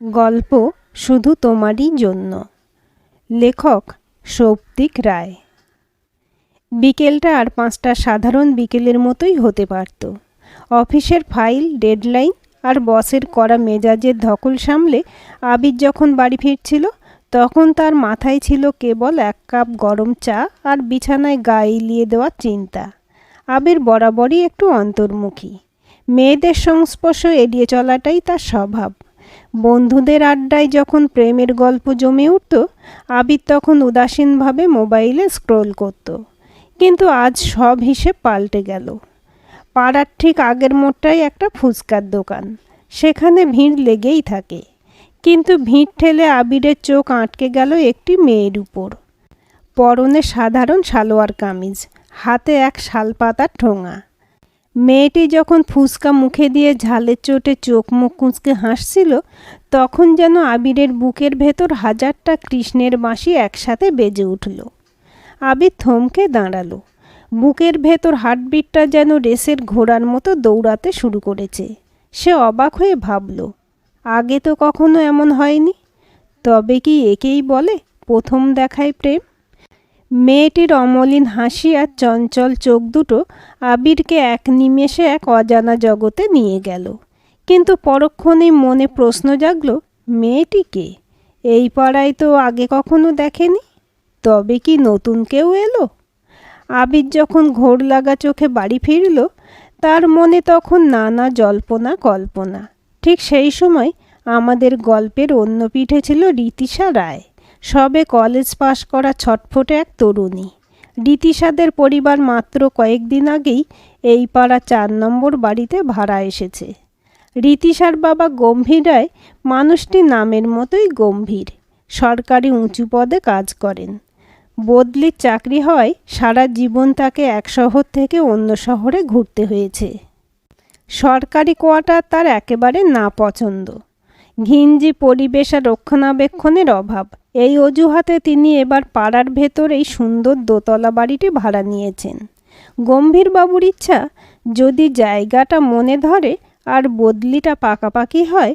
গল্প শুধু তোমারই জন্য। লেখক সৌপ্তিক রায়। বিকেলটা আর 5টা সাধারণ বিকেলের মতোই হতে পারত। অফিসের ফাইল, ডেডলাইন আর বসের কড়া মেজাজের ধকল সামলে আবির যখন বাড়ি ফিরছিল, তখন তার মাথায় ছিল কেবল 1 কাপ গরম চা আর বিছানায় গা এলিয়ে দেওয়ার চিন্তা। আবির বরাবরই একটু অন্তর্মুখী। মেয়েদের সংস্পর্শ এড়িয়ে চলাটাই তার স্বভাব। বন্ধুদের আড্ডায় যখন প্রেমের গল্প জমে উঠত, আবির তখন উদাসীনভাবে মোবাইলে স্ক্রোল করত। কিন্তু আজ সব হিসেব পাল্টে গেল। পাড়ার ঠিক আগের মোড়টায় একটা ফুচকার দোকান। সেখানে ভিড় লেগেই থাকে, কিন্তু ভিড় ঠেলে আবিরের চোখ আটকে গেল একটি মেয়ের উপর। পরনে সাধারণ সালোয়ার কামিজ, হাতে এক শালপাতার ঠোঙা। মেয়েটি যখন ফুচকা মুখে দিয়ে ঝালের চোটে চোখ মুখ কুঁচকে হাসছিল, তখন যেন আবিরের বুকের ভেতর 1000টা কৃষ্ণের বাঁশি একসাথে বেজে উঠল। আবির থমকে দাঁড়ালো। বুকের ভেতর হার্টবিটটা যেন রেসের ঘোড়ার মতো দৌড়াতে শুরু করেছে। সে অবাক হয়ে ভাবল, আগে তো কখনো এমন হয়নি। তবে কি একেই বলে প্রথম দেখায় প্রেম? মেয়েটির অমলিন হাসি আর চঞ্চল চোখ দুটো আবিরকে এক নিমেষে এক অজানা জগতে নিয়ে গেল। কিন্তু পরক্ষণেই মনে প্রশ্ন জাগল, মেয়েটি কে? এই পাড়ায় তো আগে কখনো দেখেনি। তবে কি নতুন কেউ এলো? আবির যখন ঘোর লাগা চোখে বাড়ি ফিরল, তার মনে তখন নানা জল্পনা কল্পনা। ঠিক সেই সময় আমাদের গল্পের অন্য পিঠে ছিল রীতিশা রায়, সবে কলেজ পাশ করা ছটফটে এক তরুণী। রীতিশাদের পরিবার মাত্র কয়েকদিন আগেই এই পাড়া 4 নম্বর বাড়িতে ভাড়া এসেছে। রীতিশার বাবা গম্ভীর রায় মানুষটি নামের মতোই গম্ভীর। সরকারি উঁচু পদে কাজ করেন। বদলির চাকরি হওয়ায় সারা জীবন তাকে এক শহর থেকে অন্য শহরে ঘুরতে হয়েছে। সরকারি কোয়ার্টার তার একেবারে না পছন্দ। ঘিঞ্জি পরিবেশ আর রক্ষণাবেক্ষণের অভাব, এই অজুহাতে তিনি এবার পাড়ার ভেতর এই সুন্দর দোতলা বাড়িটি ভাড়া নিয়েছেন। গম্ভীরবাবুর ইচ্ছা, যদি জায়গাটা মনে ধরে আর বদলিটা পাকাপাকি হয়,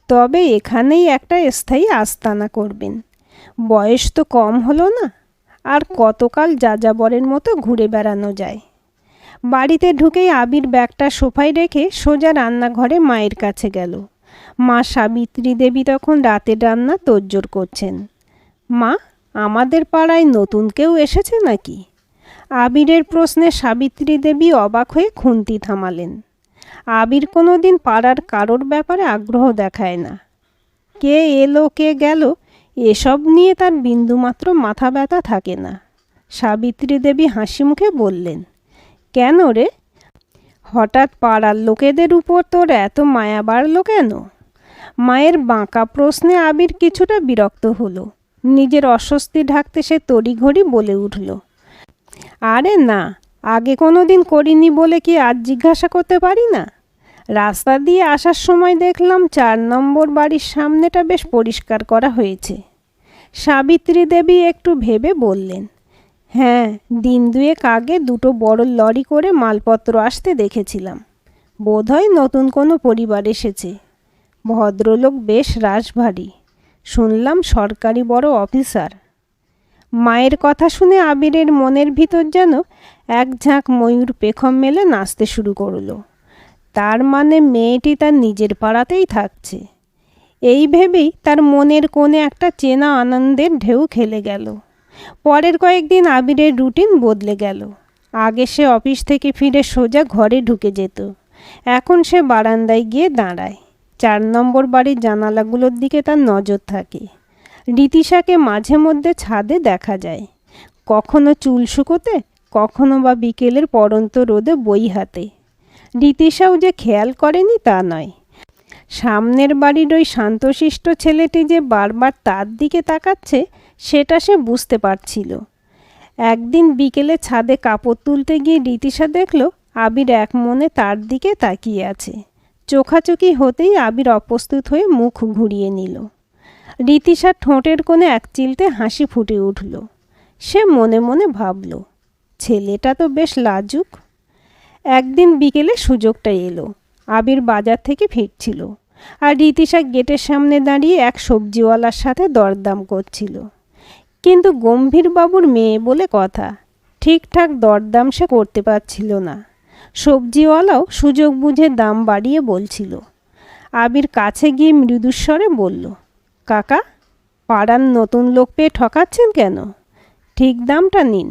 তবে এখানেই একটা স্থায়ী আস্তানা করবেন। বয়স তো কম হলো না, আর কতকাল যাযাবরের মতো ঘুরে বেড়ানো যায়। বাড়িতে ঢুকেই আবির ব্যাগটা সোফায় রেখে সোজা রান্নাঘরে মায়ের কাছে গেল। মা সাবিত্রী দেবী তখন রাতের রান্না তোড়জোড় করছেন। মা, আমাদের পাড়ায় নতুন কেউ এসেছে নাকি? আবিরের প্রশ্নে সাবিত্রী দেবী অবাক হয়ে খুন্তি থামালেন। আবির কোনো দিন পাড়ার কারোর ব্যাপারে আগ্রহ দেখায় না। কে এলো কে গেল এসব নিয়ে তার বিন্দুমাত্র মাথা ব্যথা থাকে না। সাবিত্রী দেবী হাসি মুখে বললেন, কেন রে? হঠাৎ পাড়ার লোকেদের উপর তোর এত মায়া বাড়ল কেন? মায়ের বাঁকা প্রশ্নে আবির কিছুটা বিরক্ত হলো। নিজের অস্বস্তি ঢাকতে সে তড়িঘড়ি বলে উঠল, আরে না, আগে কোনো দিন করিনি বলে কি আজ জিজ্ঞাসা করতে পারি না? রাস্তা দিয়ে আসার সময় দেখলাম 4 নম্বর বাড়ির সামনেটা বেশ পরিষ্কার করা হয়েছে। সাবিত্রী দেবী একটু ভেবে বললেন, হ্যাঁ, দিন 2 আগে 2টো বড় লরি করে মালপত্র আসতে দেখেছিলাম। বোধহয় নতুন কোনো পরিবার এসেছে। ভদ্রলোক বেশ রাশভারী, শুনলাম সরকারি বড় অফিসার। মায়ের কথা শুনে আবিরের মনের ভিতর যেন এক ঝাঁক ময়ূর পেখম মেলে নাচতে শুরু করলো। তার মানে মেয়েটি তার নিজের পাড়াতেই থাকছে। এই ভেবেই তার মনের কোণে একটা চেনা আনন্দের ঢেউ খেলে গেল। পরের কয়েকদিন আবিরের রুটিন বদলে গেল। আগে সে অফিস থেকে ফিরে সোজা ঘরে ঢুকে যেত। এখন সে বারান্দায় গিয়ে দাঁড়ায়। 4 নম্বর বাড়ির জানালাগুলোর দিকে তার নজর থাকে। রীতিশাকে মাঝে মধ্যে ছাদে দেখা যায়, কখনো চুল শুকোতে, কখনো বা বিকেলের পড়ন্ত রোদে বই হাতে। রীতিশাও যে খেয়াল করেনি তা নয়। সামনের বাড়ির ওই শান্তশিষ্ট ছেলেটি যে বারবার তার দিকে তাকাচ্ছে, সেটা সে বুঝতে পারছিল। একদিন বিকেলে ছাদে কাপড় তুলতে গিয়ে রীতিশা দেখল আবির এক মনে তার দিকে তাকিয়ে আছে। চোখাচোখি হতেই আবির অপ্রস্তুত হয়ে মুখ ঘুরিয়ে নিল। রীতিশার ঠোঁটের কোণে এক চিলতে হাসি ফুটে উঠল। সে মনে মনে ভাবল, ছেলেটা তো বেশ লাজুক। একদিন বিকেলে সুযোগটা এলো। আবির বাজার থেকে ফিরছিল। আর রীতিশা গেটের সামনে দাঁড়িয়ে এক সবজিওয়ালার সাথে দরদাম করছিল। কিন্তু গম্ভীরবাবুর মেয়ে বলে কথা, ঠিকঠাক দরদাম সে করতে পারছিল না। সবজিওয়ালাও সুযোগ বুঝে দাম বাড়িয়ে বলছিল। আবির কাছে গিয়ে মৃদুস্বরে বলল, কাকা, পাড়ার নতুন লোক পেয়ে ঠকাচ্ছেন কেন? ঠিক দামটা নিন।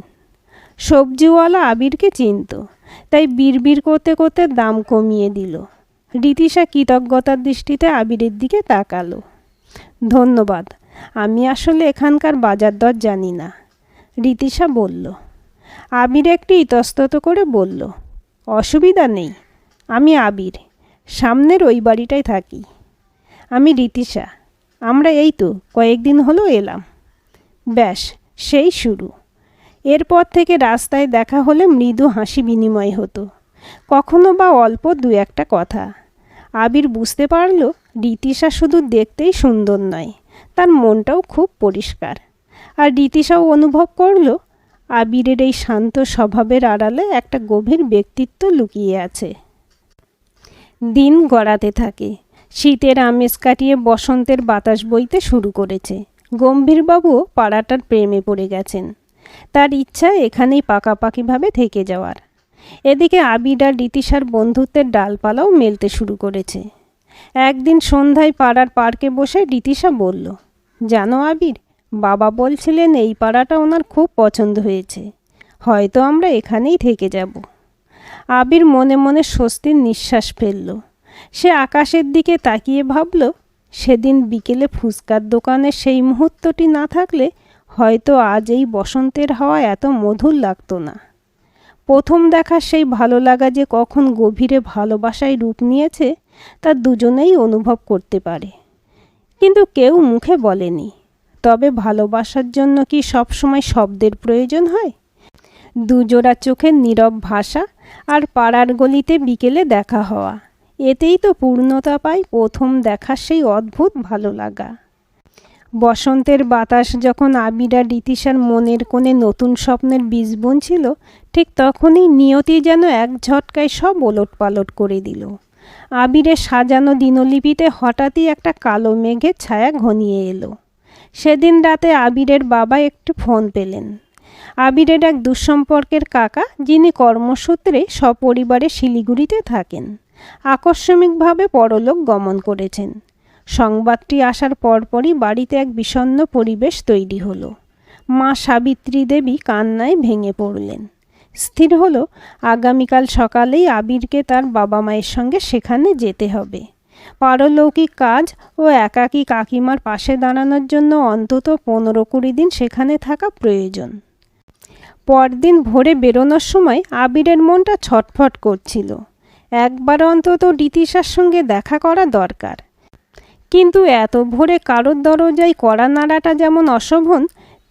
সবজিওয়ালা আবিরকে চিনত, তাই বিড়বিড় করতে করতে দাম কমিয়ে দিল। রীতিশা কৃতজ্ঞতার দৃষ্টিতে আবিরের দিকে তাকালো। ধন্যবাদ, আমি আসলে এখানকার বাজার দর জানি না, রীতিশা বলল। আবির একটু ইতস্তত করে বলল, অসুবিধা নেই, আমি আবির, সামনের ওই বাড়িটায় থাকি। আমি রীতিশা, আমরা এই তো কয়েকদিন হলো এলাম। ব্যাস, সেই শুরু। এরপর থেকে রাস্তায় দেখা হলে মৃদু হাসি বিনিময় হতো, কখনো বা অল্প দু একটা কথা। আবির বুঝতে পারল রীতিশা শুধু দেখতেই সুন্দর নয়, তার মনটাও খুব পরিষ্কার। আর রীতিশাও অনুভব করল আবিরের এই শান্ত স্বভাবের আড়ালে একটা গভীর ব্যক্তিত্ব লুকিয়ে আছে। দিন গড়াতে থাকে। শীতের আমেজ কাটিয়ে বসন্তের বাতাস বইতে শুরু করেছে। গম্ভীরবাবুও পাড়াটার প্রেমে পড়ে গেছেন। তার ইচ্ছা এখানেই পাকাপাকিভাবে থেকে যাওয়ার। এদিকে আবির আর রীতিশার বন্ধুত্বের ডালপালাও মেলতে শুরু করেছে। একদিন সন্ধ্যায় পাড়ার পার্কে বসে রীতিশা বলল, জানো আবির, বাবা বলছিলেন এই পাড়াটা ওনার খুব পছন্দ হয়েছে, হয়তো আমরা এখানেই থেকে যাব। আবির মনে মনে স্বস্তির নিঃশ্বাস ফেলল। সে আকাশের দিকে তাকিয়ে ভাবল, সেদিন বিকেলে ফুচকার দোকানে সেই মুহূর্তটি না থাকলে হয়তো আজ এই বসন্তের হাওয়া এত মধুর লাগতো না। প্রথম দেখা সেই ভালো লাগা যে কখন গভীরে ভালোবাসায় রূপ নিয়েছে তা দুজনেই অনুভব করতে পারে, কিন্তু কেউ মুখে বলেনি। তবে ভালোবাসার জন্য কি সবসময় শব্দের প্রয়োজন হয়? দুজোড়া চোখের নীরব ভাষা আর পাড়ার গলিতে বিকেলে দেখা হওয়া, এতেই তো পূর্ণতা পায় প্রথম দেখার সেই অদ্ভুত ভালো লাগা। বসন্তের বাতাস যখন আবির আর রীতিশার মনের কোণে নতুন স্বপ্নের বীজ বুনছিল, ঠিক তখনই নিয়তি যেন এক ঝটকায় সব ওলটপালট করে দিল। আবিরের সাজানো দিনলিপিতে হঠাৎই একটা কালো মেঘের ছায়া ঘনিয়ে এলো। সেদিন রাতে আবিরের বাবা একটি ফোন পেলেন। আবিরের এক দুঃসম্পর্কের কাকা, যিনি কর্মসূত্রে সপরিবারে শিলিগুড়িতে থাকেন, আকস্মিকভাবে পরলোক গমন করেছেন। সংবাদটি আসার পরপরই বাড়িতে এক বিষণ্ণ পরিবেশ তৈরি হলো। মা সাবিত্রী দেবী কান্নায় ভেঙে পড়লেন। স্থির হলো আগামীকাল সকালেই আবিরকে তার বাবা মায়ের সঙ্গে সেখানে যেতে হবে। পারলৌকিক কাজ ও একাকী কাকিমার পাশে দাঁড়ানোর জন্য অন্তত 15-20 দিন সেখানে থাকা প্রয়োজন। পরদিন ভোরে বেরোনোর সময় আবিরের মনটা ছটফট করছিল। একবার অন্তত রীতিশার সঙ্গে দেখা করা দরকার। কিন্তু এত ভোরে কারোর দরজায় কড়া নাড়াটা যেমন অশোভন,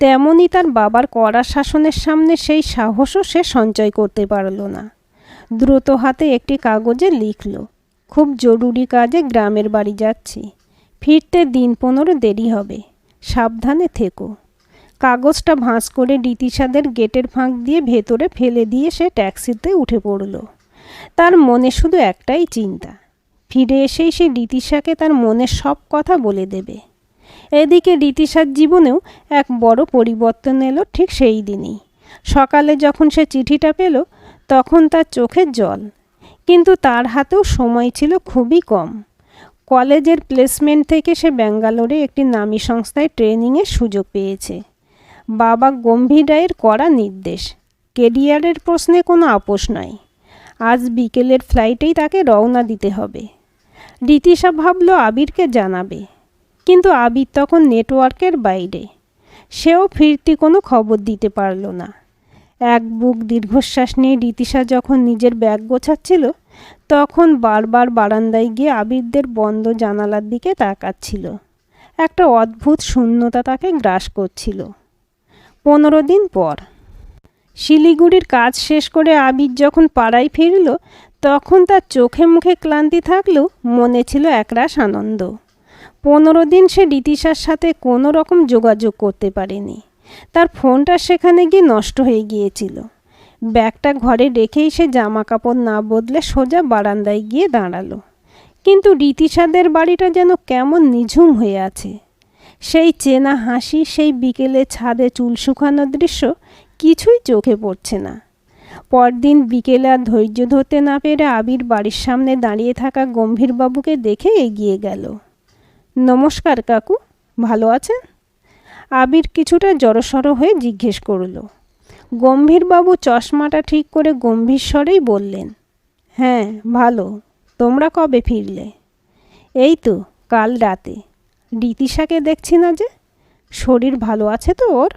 তেমনই তার বাবার কড়া শাসনের সামনে সেই সাহসও সে সঞ্চয় করতে পারল না। দ্রুত হাতে একটি কাগজে লিখল, খুব জরুরি কাজে গ্রামের বাড়ি যাচ্ছি, ফিরতে দিন 15 দেরি হবে, সাবধানে থেকো। কাগজটা ভাঁজ করে রীতিশাদের গেটের ফাঁক দিয়ে ভেতরে ফেলে দিয়ে সে ট্যাক্সিতে উঠে পড়ল। তার মনে শুধু একটাই চিন্তা, ফিরে এসেই সে রীতিশাকে তার মনের সব কথা বলে দেবে। এদিকে রীতিশার জীবনেও এক বড় পরিবর্তন এলো ঠিক সেই দিনই। সকালে যখন সে চিঠিটা পেল তখন তার চোখে জল, কিন্তু তার হাতেও সময় ছিল খুবই কম। কলেজের প্লেসমেন্ট থেকে সে ব্যাঙ্গালোরে একটি নামী সংস্থায় ট্রেনিংয়ের সুযোগ পেয়েছে। বাবা গম্ভীর রায়ের কড়া নির্দেশ, কেরিয়ারের প্রশ্নে কোনো আপোষ নয়। আজ বিকেলের ফ্লাইটেই তাকে রওনা দিতে হবে। রীতিশা ভাবল আবিরকে জানাবে, কিন্তু আবির তখন নেটওয়ার্কের বাইরে। সেও ফিরতি কোনো খবর দিতে পারল না। এক বুক দীর্ঘশ্বাস নিয়ে রীতিশা যখন নিজের ব্যাগ গোছাচ্ছিল তখন বারবার বারান্দায় গিয়ে আবিরদের বন্ধ জানালার দিকে তাকাচ্ছিল। একটা অদ্ভুত শূন্যতা তাকে গ্রাস করছিল। 15 দিন পর শিলিগুড়ির কাজ শেষ করে আবির যখন পাড়ায় ফিরল তখন তার চোখে মুখে ক্লান্তি থাকলেও মনে ছিল একরাশ আনন্দ। 15 দিন সে রীতিশার সাথে কোনো রকম যোগাযোগ করতে পারেনি। তার ফোনটা সেখানে গিয়ে নষ্ট হয়ে গিয়েছিল। ব্যাগটা ঘরে রেখেই সে জামা কাপড় না বদলে সোজা বারান্দায় গিয়ে দাঁড়ালো। কিন্তু রীতিশাদের বাড়িটা যেন কেমন নিঝুম হয়ে আছে। সেই চেনা হাসি, সেই বিকেলে ছাদে চুল শুকানোর দৃশ্য কিছুই চোখে পড়ছে না। পরদিন বিকেলে আর ধৈর্য ধরতে না পেরে আবির বাড়ির সামনে দাঁড়িয়ে থাকা গম্ভীরবাবুকে দেখে এগিয়ে গেল। নমস্কার কাকু, ভালো আছেন? আবির কিছুটা জড়সড় হয়ে জিজ্ঞেস করল। গম্ভীরবাবু চশমাটা ঠিক করে গম্ভীর স্বরেই বললেন, হ্যাঁ ভালো। তোমরা কবে ফিরলে? এই তো কাল রাতে। রীতিশাকে দেখছি না যে, শরীর ভালো আছে তো ওর?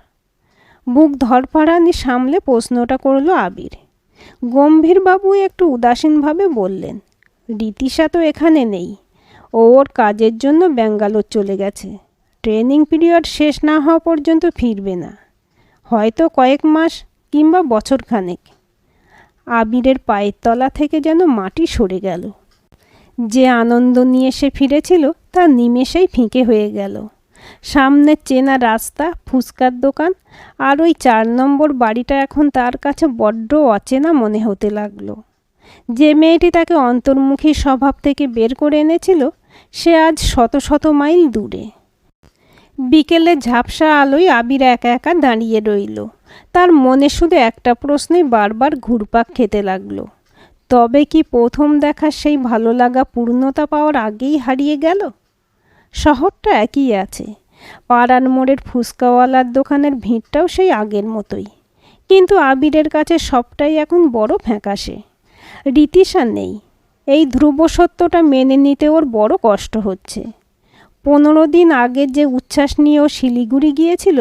বুক ধরফরানি সামলে প্রশ্নটা করল আবির। গম্ভীরবাবু একটু উদাসীনভাবে বললেন, রীতিশা তো এখানে নেই, ও ওর কাজের জন্য ব্যাঙ্গালোর চলে গেছে। ট্রেনিং পিরিয়ড শেষ না হওয়া পর্যন্ত ফিরবে না, হয়তো কয়েক মাস কিংবা বছরখানেক। আবিরের পায়ের তলা থেকে যেন মাটি সরে গেল। যে আনন্দ নিয়ে সে ফিরেছিল তা নিমেষেই ফিকে হয়ে গেল। সামনের চেনা রাস্তা, ফুচকার দোকান আর ওই 4 নম্বর বাড়িটা এখন তার কাছে বড্ড অচেনা মনে হতে লাগলো। যে মেয়েটি তাকে অন্তর্মুখী স্বভাব থেকে বের করে এনেছিল, সে আজ শত শত মাইল দূরে। বিকেলে ঝাপসা আলোয় আবির একা একা দাঁড়িয়ে রইল। তার মনে শুধু একটা প্রশ্নই বারবার ঘুরপাক খেতে লাগলো, তবে কি প্রথম দেখা সেই ভালো লাগা পূর্ণতা পাওয়ার আগেই হারিয়ে গেল? শহরটা একই আছে, পাড়ার মোড়ের ফুচকাওয়ালার দোকানের ভিড়টাও সেই আগের মতোই, কিন্তু আবিরের কাছে সবটাই এখন বড় ফ্যাকাশে। রীতিশা নেই, এই ধ্রুব সত্যটা মেনে নিতে ওর বড় কষ্ট হচ্ছে। 15 দিন আগে যে উচ্ছ্বাস নিয়ে ও শিলিগুড়ি গিয়েছিল,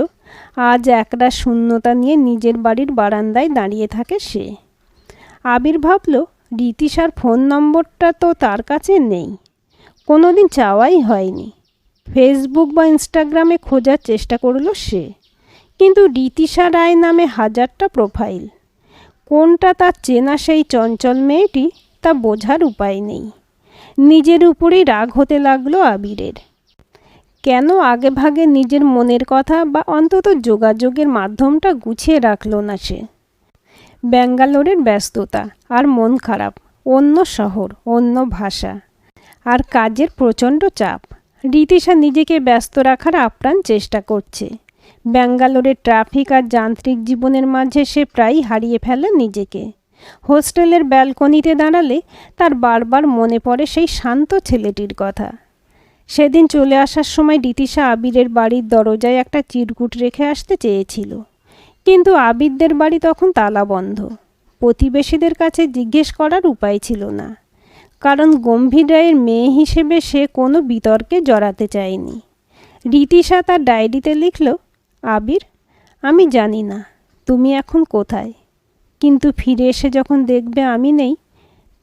আজ একটা শূন্যতা নিয়ে নিজের বাড়ির বারান্দায় দাঁড়িয়ে থাকে সে। আবির ভাবল, রীতিশার ফোন নম্বরটা তো তার কাছে নেই, কোনোদিন চাওয়াই হয়নি। ফেসবুক বা ইনস্টাগ্রামে খোঁজার চেষ্টা করল সে, কিন্তু রীতিশা রায় নামে হাজারটা প্রোফাইল। কোনটা তার চেনা সেই চঞ্চল মেয়েটি তা বোঝার উপায় নেই। নিজের উপরেই রাগ হতে লাগলো আবিরের। কেন আগে ভাগে নিজের মনের কথা বা অন্তত যোগাযোগের মাধ্যমটা গুছিয়ে রাখল না সে? ব্যাঙ্গালোরের ব্যস্ততা আর মন খারাপ, অন্য শহর, অন্য ভাষা আর কাজের প্রচণ্ড চাপ। রীতিশা নিজেকে ব্যস্ত রাখার আপ্রাণ চেষ্টা করছে। ব্যাঙ্গালোরের ট্রাফিক আর যান্ত্রিক জীবনের মাঝে সে প্রায়ই হারিয়ে ফেলে নিজেকে। হোস্টেলের ব্যালকনিতে দাঁড়ালে তার বারবার মনে পড়ে সেই শান্ত ছেলেটির কথা। সেদিন চলে আসার সময় রীতিশা আবিরের বাড়ির দরজায় একটা চিরকুট রেখে আসতে চেয়েছিল, কিন্তু আবিরদের বাড়ি তখন তালা বন্ধ। প্রতিবেশীদের কাছে জিজ্ঞেস করার উপায় ছিল না, কারণ গম্ভীর রায়ের মেয়ে হিসেবে সে কোনো বিতর্কে জড়াতে চায়নি। রীতিশা তার ডায়েরিতে লিখল, আবির, আমি জানি না তুমি এখন কোথায়, কিন্তু ফিরে এসে যখন দেখবে আমি নেই,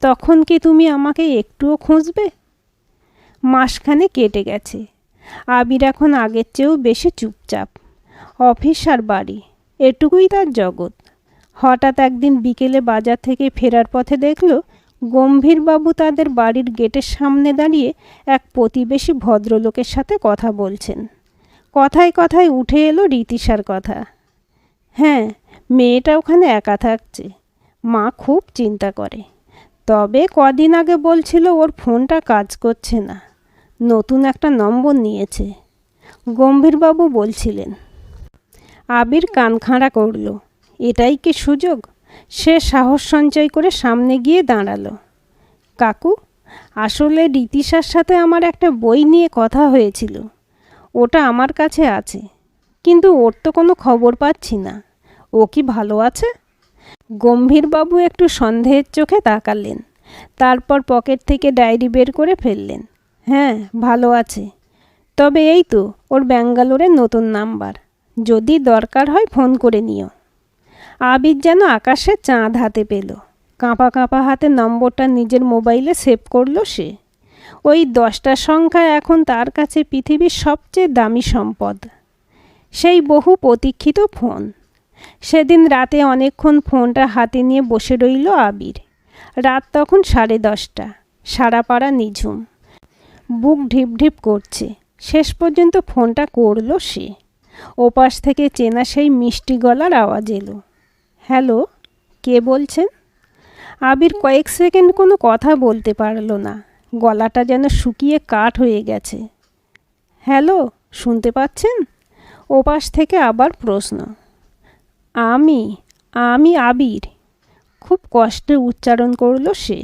তখন কি তুমি আমাকে একটুও খুঁজবে? মাসখানে কেটে গেছে। আবির এখন আগের চেয়েও বেশি চুপচাপ। অফিস আর বাড়ি, এটুকুই তার জগৎ। হঠাৎ একদিন বিকেলে বাজার থেকে ফেরার পথে দেখল গম্ভীরবাবু তাদের বাড়ির গেটের সামনে দাঁড়িয়ে এক প্রতিবেশী ভদ্রলোকের সাথে কথা বলছেন। কথায় কথায় উঠে এলো রীতিশার কথা। হ্যাঁ, মেয়েটা ওখানে একা থাকছে, মা খুব চিন্তা করে। তবে কদিন আগে বলছিল ওর ফোনটা কাজ করছে না, নতুন একটা নম্বর নিয়েছে, গম্ভীরবাবু বলছিলেন। আবির কান খাড়া করল। এটাই কি সুযোগ? সে সাহস সঞ্চয় করে সামনে গিয়ে দাঁড়ালো। কাকু, আসলে রীতিশার সাথে আমার একটা বই নিয়ে কথা হয়েছিল, ওটা আমার কাছে আছে, কিন্তু ওর তো কোনো খবর পাচ্ছি না। ও কি ভালো আছে? গম্ভীরবাবু একটু সন্দেহের চোখে তাকালেন, তারপর পকেট থেকে ডায়েরি বের করে ফেললেন। হ্যাঁ, ভালো আছে, তবে এই তো ওর ব্যাঙ্গালোরের নতুন নাম্বার, যদি দরকার হয় ফোন করে নিও। আবির যেন আকাশে চাঁদ হাতে পেল। কাঁপা কাঁপা হাতে নম্বরটা নিজের মোবাইলে সেভ করলো সে। ওই 10টা সংখ্যা এখন তার কাছে পৃথিবীর সবচেয়ে দামি সম্পদ। সেই বহু প্রতীক্ষিত ফোন। সেদিন রাতে অনেকক্ষণ ফোনটা হাতে নিয়ে বসে রইল আবির। রাত তখন 10:30। সারা পাড়া নিঝুম, বুক ঢিপ ঢিপ করছে। শেষ পর্যন্ত ফোনটা করল সে। ওপাশ থেকে চেনা সেই মিষ্টি গলার আওয়াজ এলো। হ্যালো, কে বলছেন? আবির কয়েক সেকেন্ড কোনো কথা বলতে পারল না। গলাটা যেন শুকিয়ে কাঠ হয়ে গেছে। হ্যালো, শুনতে পাচ্ছেন? ওপাশ থেকে আবার প্রশ্ন। আমি আমি আবির, খুব কষ্টে উচ্চারণ করল সে।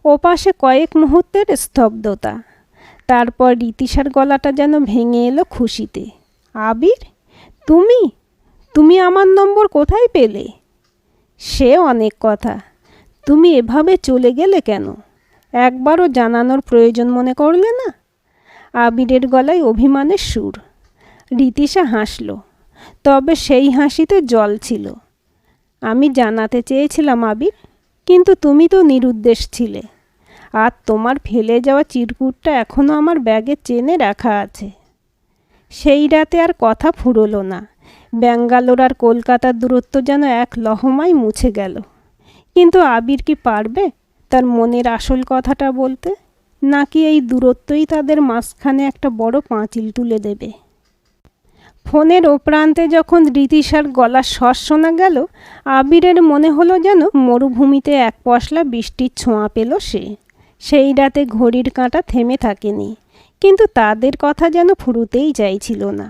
ওপাশে কয়েক মুহূর্তের স্তব্ধতা। তারপর রীতিশার গলাটা যেন ভেঙে এলো খুশিতে। আবির, তুমি তুমি আমার নম্বর কোথায় পেলে? সে অনেক কথা। তুমি এভাবে চলে গেলে কেন? একবারও জানানোর প্রয়োজন মনে করলে না? আবিরের গলায় অভিমানের সুর। রীতিশা হাসল, তবে সেই হাসিতে জল ছিল। আমি জানাতে চেয়েছিলাম আবির, কিন্তু তুমি তো নিরুদ্দেশ ছিলে। আর তোমার ফেলে যাওয়া চিরকুটটা এখনও আমার ব্যাগে চেনে রাখা আছে। সেই রাতে আর কথা ফুরোলো না। ব্যাঙ্গালোর আর কলকাতার দূরত্ব যেন এক লহমায় মুছে গেল। কিন্তু আবির কি পারবে তার মনের আসল কথাটা বলতে? নাকি এই দূরত্বই তাদের মাঝখানে একটা বড় পাঁচিল তুলে দেবে? ফোনের ও প্রান্তে যখন রীতিশার গলার স্বর শোনা গেল, আবিরের মনে হলো যেন মরুভূমিতে এক পশলা বৃষ্টির ছোঁয়া পেল সে। সেই রাতে ঘড়ির কাঁটা থেমে থাকেনি, কিন্তু তাদের কথা যেন ফুরুতেই চাইছিল না।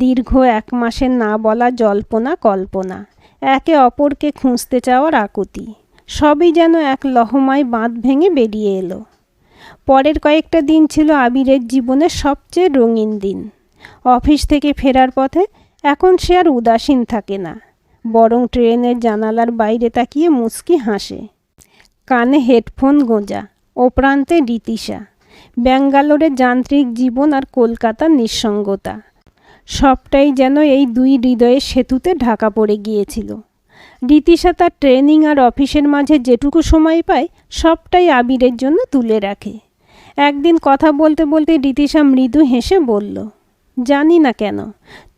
দীর্ঘ 1 মাসের না বলা জল্পনা কল্পনা, একে অপরকে খুঁজতে চাওয়ার আকুতি, সবই যেন এক লহমায় বাঁধ ভেঙে বেরিয়ে এলো। পরের কয়েকটা দিন ছিল আবিরের জীবনের সবচেয়ে রঙিন দিন। অফিস থেকে ফেরার পথে এখন সে আর উদাসীন থাকে না, বরং ট্রেনের জানালার বাইরে তাকিয়ে মুচকি হাসে। কানে হেডফোন গোঁজা, ও প্রান্তে রীতিশা। ব্যাঙ্গালোরের যান্ত্রিক জীবন আর কলকাতার নিঃসঙ্গতা, সবটাই যেন এই দুই হৃদয়ের সেতুতে ঢাকা পড়ে গিয়েছিল। রীতিশা তার ট্রেনিং আর অফিসের মাঝে যেটুকু সময় পায় সবটাই আবিরের জন্য তুলে রাখে। একদিন কথা বলতে বলতে রীতিশা মৃদু হেসে বলল, জানি না কেন,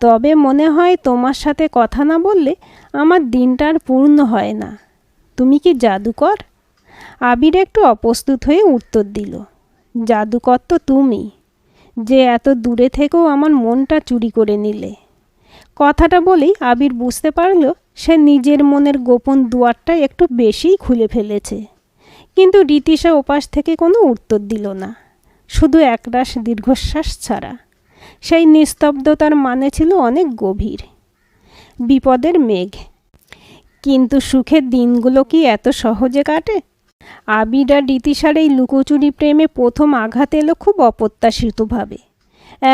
তবে মনে হয় তোমার সাথে কথা না বললে আমার দিনটা আর পূর্ণ হয় না। তুমি কি জাদুকর? আবির একটু অপ্রস্তুত হয়ে উত্তর দিল, জাদুকর তো তুমি, যে এত দূরে থেকেও আমার মনটা চুরি করে নিলে। কথাটা বলেই আবির বুঝতে পারল সে নিজের মনের গোপন দুয়ারটা একটু বেশিই খুলে ফেলেছে। কিন্তু রীতিশা ওপাশ থেকে কোনো উত্তর দিল না, শুধু একরাশ দীর্ঘশ্বাস ছাড়া। সেই নিস্তব্ধতার মানে ছিল অনেক গভীর। বিপদের মেঘ, কিন্তু সুখের দিনগুলো কি এত সহজে কাটে? আবির আর রীতিশার এই লুকোচুরি প্রেমে প্রথম আঘাত এলো খুব অপ্রত্যাশিতভাবে।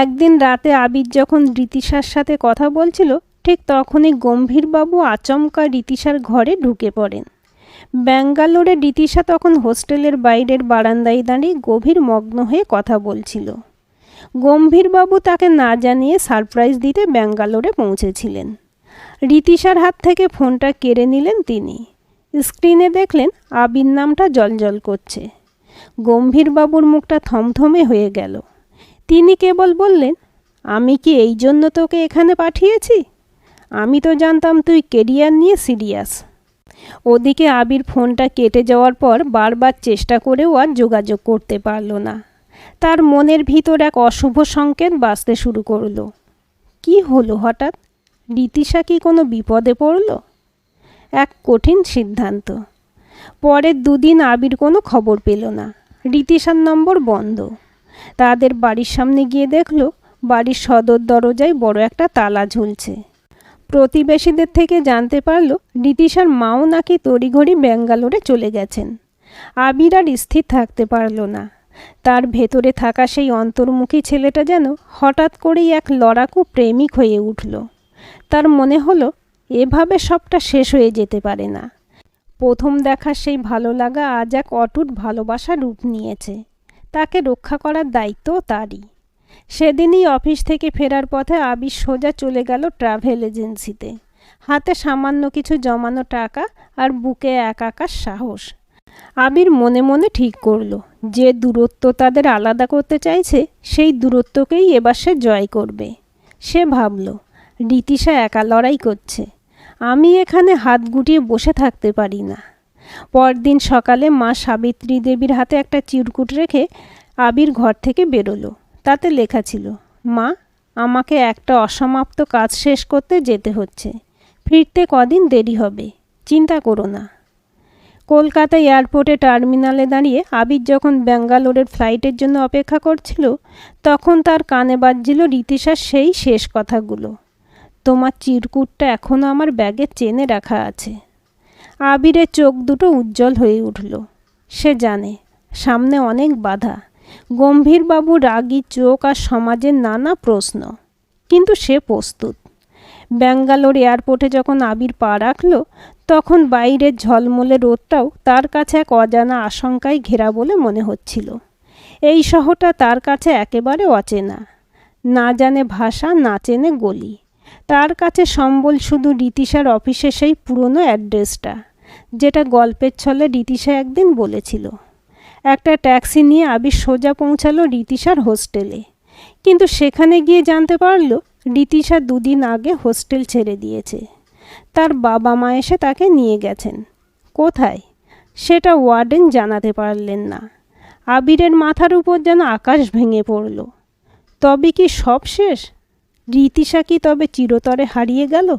একদিন রাতে আবির যখন রীতিশার সাথে কথা বলছিল, ঠিক তখনই গম্ভীরবাবু আচমকা রীতিশার ঘরে ঢুকে পড়েন। ব্যাঙ্গালোরে রীতিশা তখন হোস্টেলের বাইরের বারান্দায় দাঁড়িয়ে গভীর মগ্ন হয়ে কথা বলছিল। গম্ভীরবাবু তাকে না জানিয়ে সারপ্রাইজ দিতে ব্যাঙ্গালোরে পৌঁছেছিলেন। রীতিশার হাত থেকে ফোনটা কেড়ে নিলেন তিনি। স্ক্রিনে দেখলেন আবির নামটা জ্বলজ্বল করছে। গম্ভীরবাবুর মুখটা থমথমে হয়ে গেল। তিনি কেবল বললেন, আমি কি এই জন্য তোকে এখানে পাঠিয়েছি? আমি তো জানতাম তুই কেরিয়ার নিয়ে সিরিয়াস। ওদিকে আবির ফোনটা কেটে যাওয়ার পর বারবার চেষ্টা করেও আর যোগাযোগ করতে পারল না। তার মনের ভিতর এক অশুভ সংকেত বাজতে শুরু করলো। কি হলো হঠাৎ? রীতিশা কি কোনো বিপদে পড়ল? এক কঠিন সিদ্ধান্ত। পরের 2 দিন আবির কোনো খবর পেল না। রীতিশার নম্বর বন্ধ। তাদের বাড়ির সামনে গিয়ে দেখল বাড়ির সদর দরজায় বড় একটা তালা ঝুলছে। প্রতিবেশীদের থেকে জানতে পারল রীতিশার মাও নাকি তড়িঘড়ি ব্যাঙ্গালোরে চলে গেছেন। আবির আর স্থির থাকতে পারল না। তার ভেতরে থাকা সেই অন্তর্মুখী ছেলেটা যেন হঠাৎ করেই এক লড়াকু প্রেমিক হয়ে উঠল। তার মনে হলো এভাবে সবটা শেষ হয়ে যেতে পারে না। প্রথম দেখার সেই ভালো লাগা আজ এক অটুট ভালোবাসা রূপ নিয়েছে। তাকে রক্ষা করার দায়িত্ব তারই। সেদিনই অফিস থেকে ফেরার পথে আবির সোজা চলে গেল ট্রাভেল এজেন্সিতে। হাতে সামান্য কিছু জমানো টাকা আর বুকে এক আকাশ সাহস। আবির মনে মনে ঠিক করল, যে দূরত্ব তাদের আলাদা করতে চাইছে সেই দূরত্বকেই এবার সে জয় করবে। সে ভাবল, রীতিশা একা লড়াই করছে, আমি এখানে হাত গুটিয়ে বসে থাকতে পারি না। পরদিন সকালে মা সাবিত্রী দেবীর হাতে একটা চিরকুট রেখে আবির ঘর থেকে বেরোলো। তাতে লেখা ছিল, মা, আমাকে একটা অসমাপ্ত কাজ শেষ করতে যেতে হচ্ছে, ফিরতে কদিন দেরি হবে, চিন্তা করো না। কলকাতা এয়ারপোর্টে টার্মিনালে দাঁড়িয়ে আবির যখন ব্যাঙ্গালোরের ফ্লাইটের জন্য অপেক্ষা করছিল, তখন তার কানে বাজছিল রীতিশার সেই শেষ কথাগুলো। তোমার চিরকুটটা এখনও আমার ব্যাগে চেনে রাখা আছে। আবিরের চোখ দুটো উজ্জ্বল হয়ে উঠল। সে জানে সামনে অনেক বাধা, গম্ভীরবাবু, রাগী চোখ আর সমাজের নানা প্রশ্ন, কিন্তু সে প্রস্তুত। ব্যাঙ্গালোর এয়ারপোর্টে যখন আবির পা রাখল, তখন বাইরের ঝলমলে রোদটাও তার কাছে এক অজানা আশঙ্কায় ঘেরা বলে মনে হচ্ছিল। এই শহরটা তার কাছে একেবারে অচেনা, না জানে ভাষা, না চেনে গলি। তার কাছে সম্বল শুধু রীতিশার অফিসে সেই পুরনো অ্যাড্রেসটা, যেটা গল্পের ছলে রীতিশা একদিন বলেছিল। একটা ট্যাক্সি নিয়ে আবির সোজা পৌঁছালো রীতিশার হোস্টেলে, কিন্তু সেখানে গিয়ে জানতে পারল রীতিশা দুদিন আগে হোস্টেল ছেড়ে দিয়েছে। তার বাবা মা এসে তাকে নিয়ে গেছেন। কোথায় সেটা ওয়ার্ডেন জানাতে পারলেন না। আবিরের মাথার উপর যেন আকাশ ভেঙে পড়ল। তবে কি সব শেষ? রীতিশা কি তবে চিরতরে হারিয়ে গেল?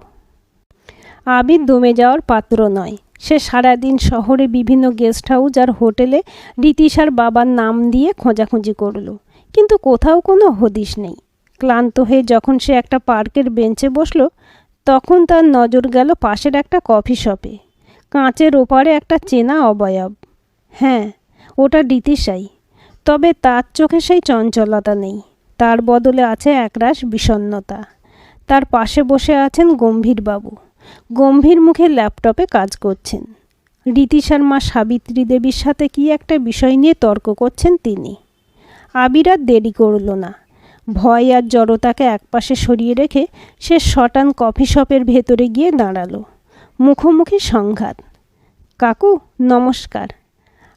আবির দমে যাওয়ার পাত্র নয়। সে সারাদিন শহরে বিভিন্ন গেস্ট হাউস আর হোটেলে রীতিশার বাবার নাম দিয়ে খোঁজাখুঁজি করল, কিন্তু কোথাও কোনো হদিশ নেই। ক্লান্ত হয়ে যখন সে একটা পার্কের বেঞ্চে বসল, তখন তার নজর গেল পাশের একটা কফি শপে। কাঁচের ওপারে একটা চেনা অবয়ব। হ্যাঁ, ওটা রীতিশাই। তবে তার চোখে সেই চঞ্চলতা নেই, তার বদলে আছে একরাশ বিষণ্ণতা। তার পাশে বসে আছেন গম্ভীরবাবু, গম্ভীর মুখে ল্যাপটপে কাজ করছেন। রীতিশার মা সাবিত্রী দেবীর সাথে কি একটা বিষয় নিয়ে তর্ক করছেন তিনি। আবির আর দেরি করল না। ভয় আর জড়তাকে একপাশে সরিয়ে রেখে সে শটান কফি শপের ভেতরে গিয়ে দাঁড়ালো। মুখোমুখি সংঘাত। কাকু, নমস্কার।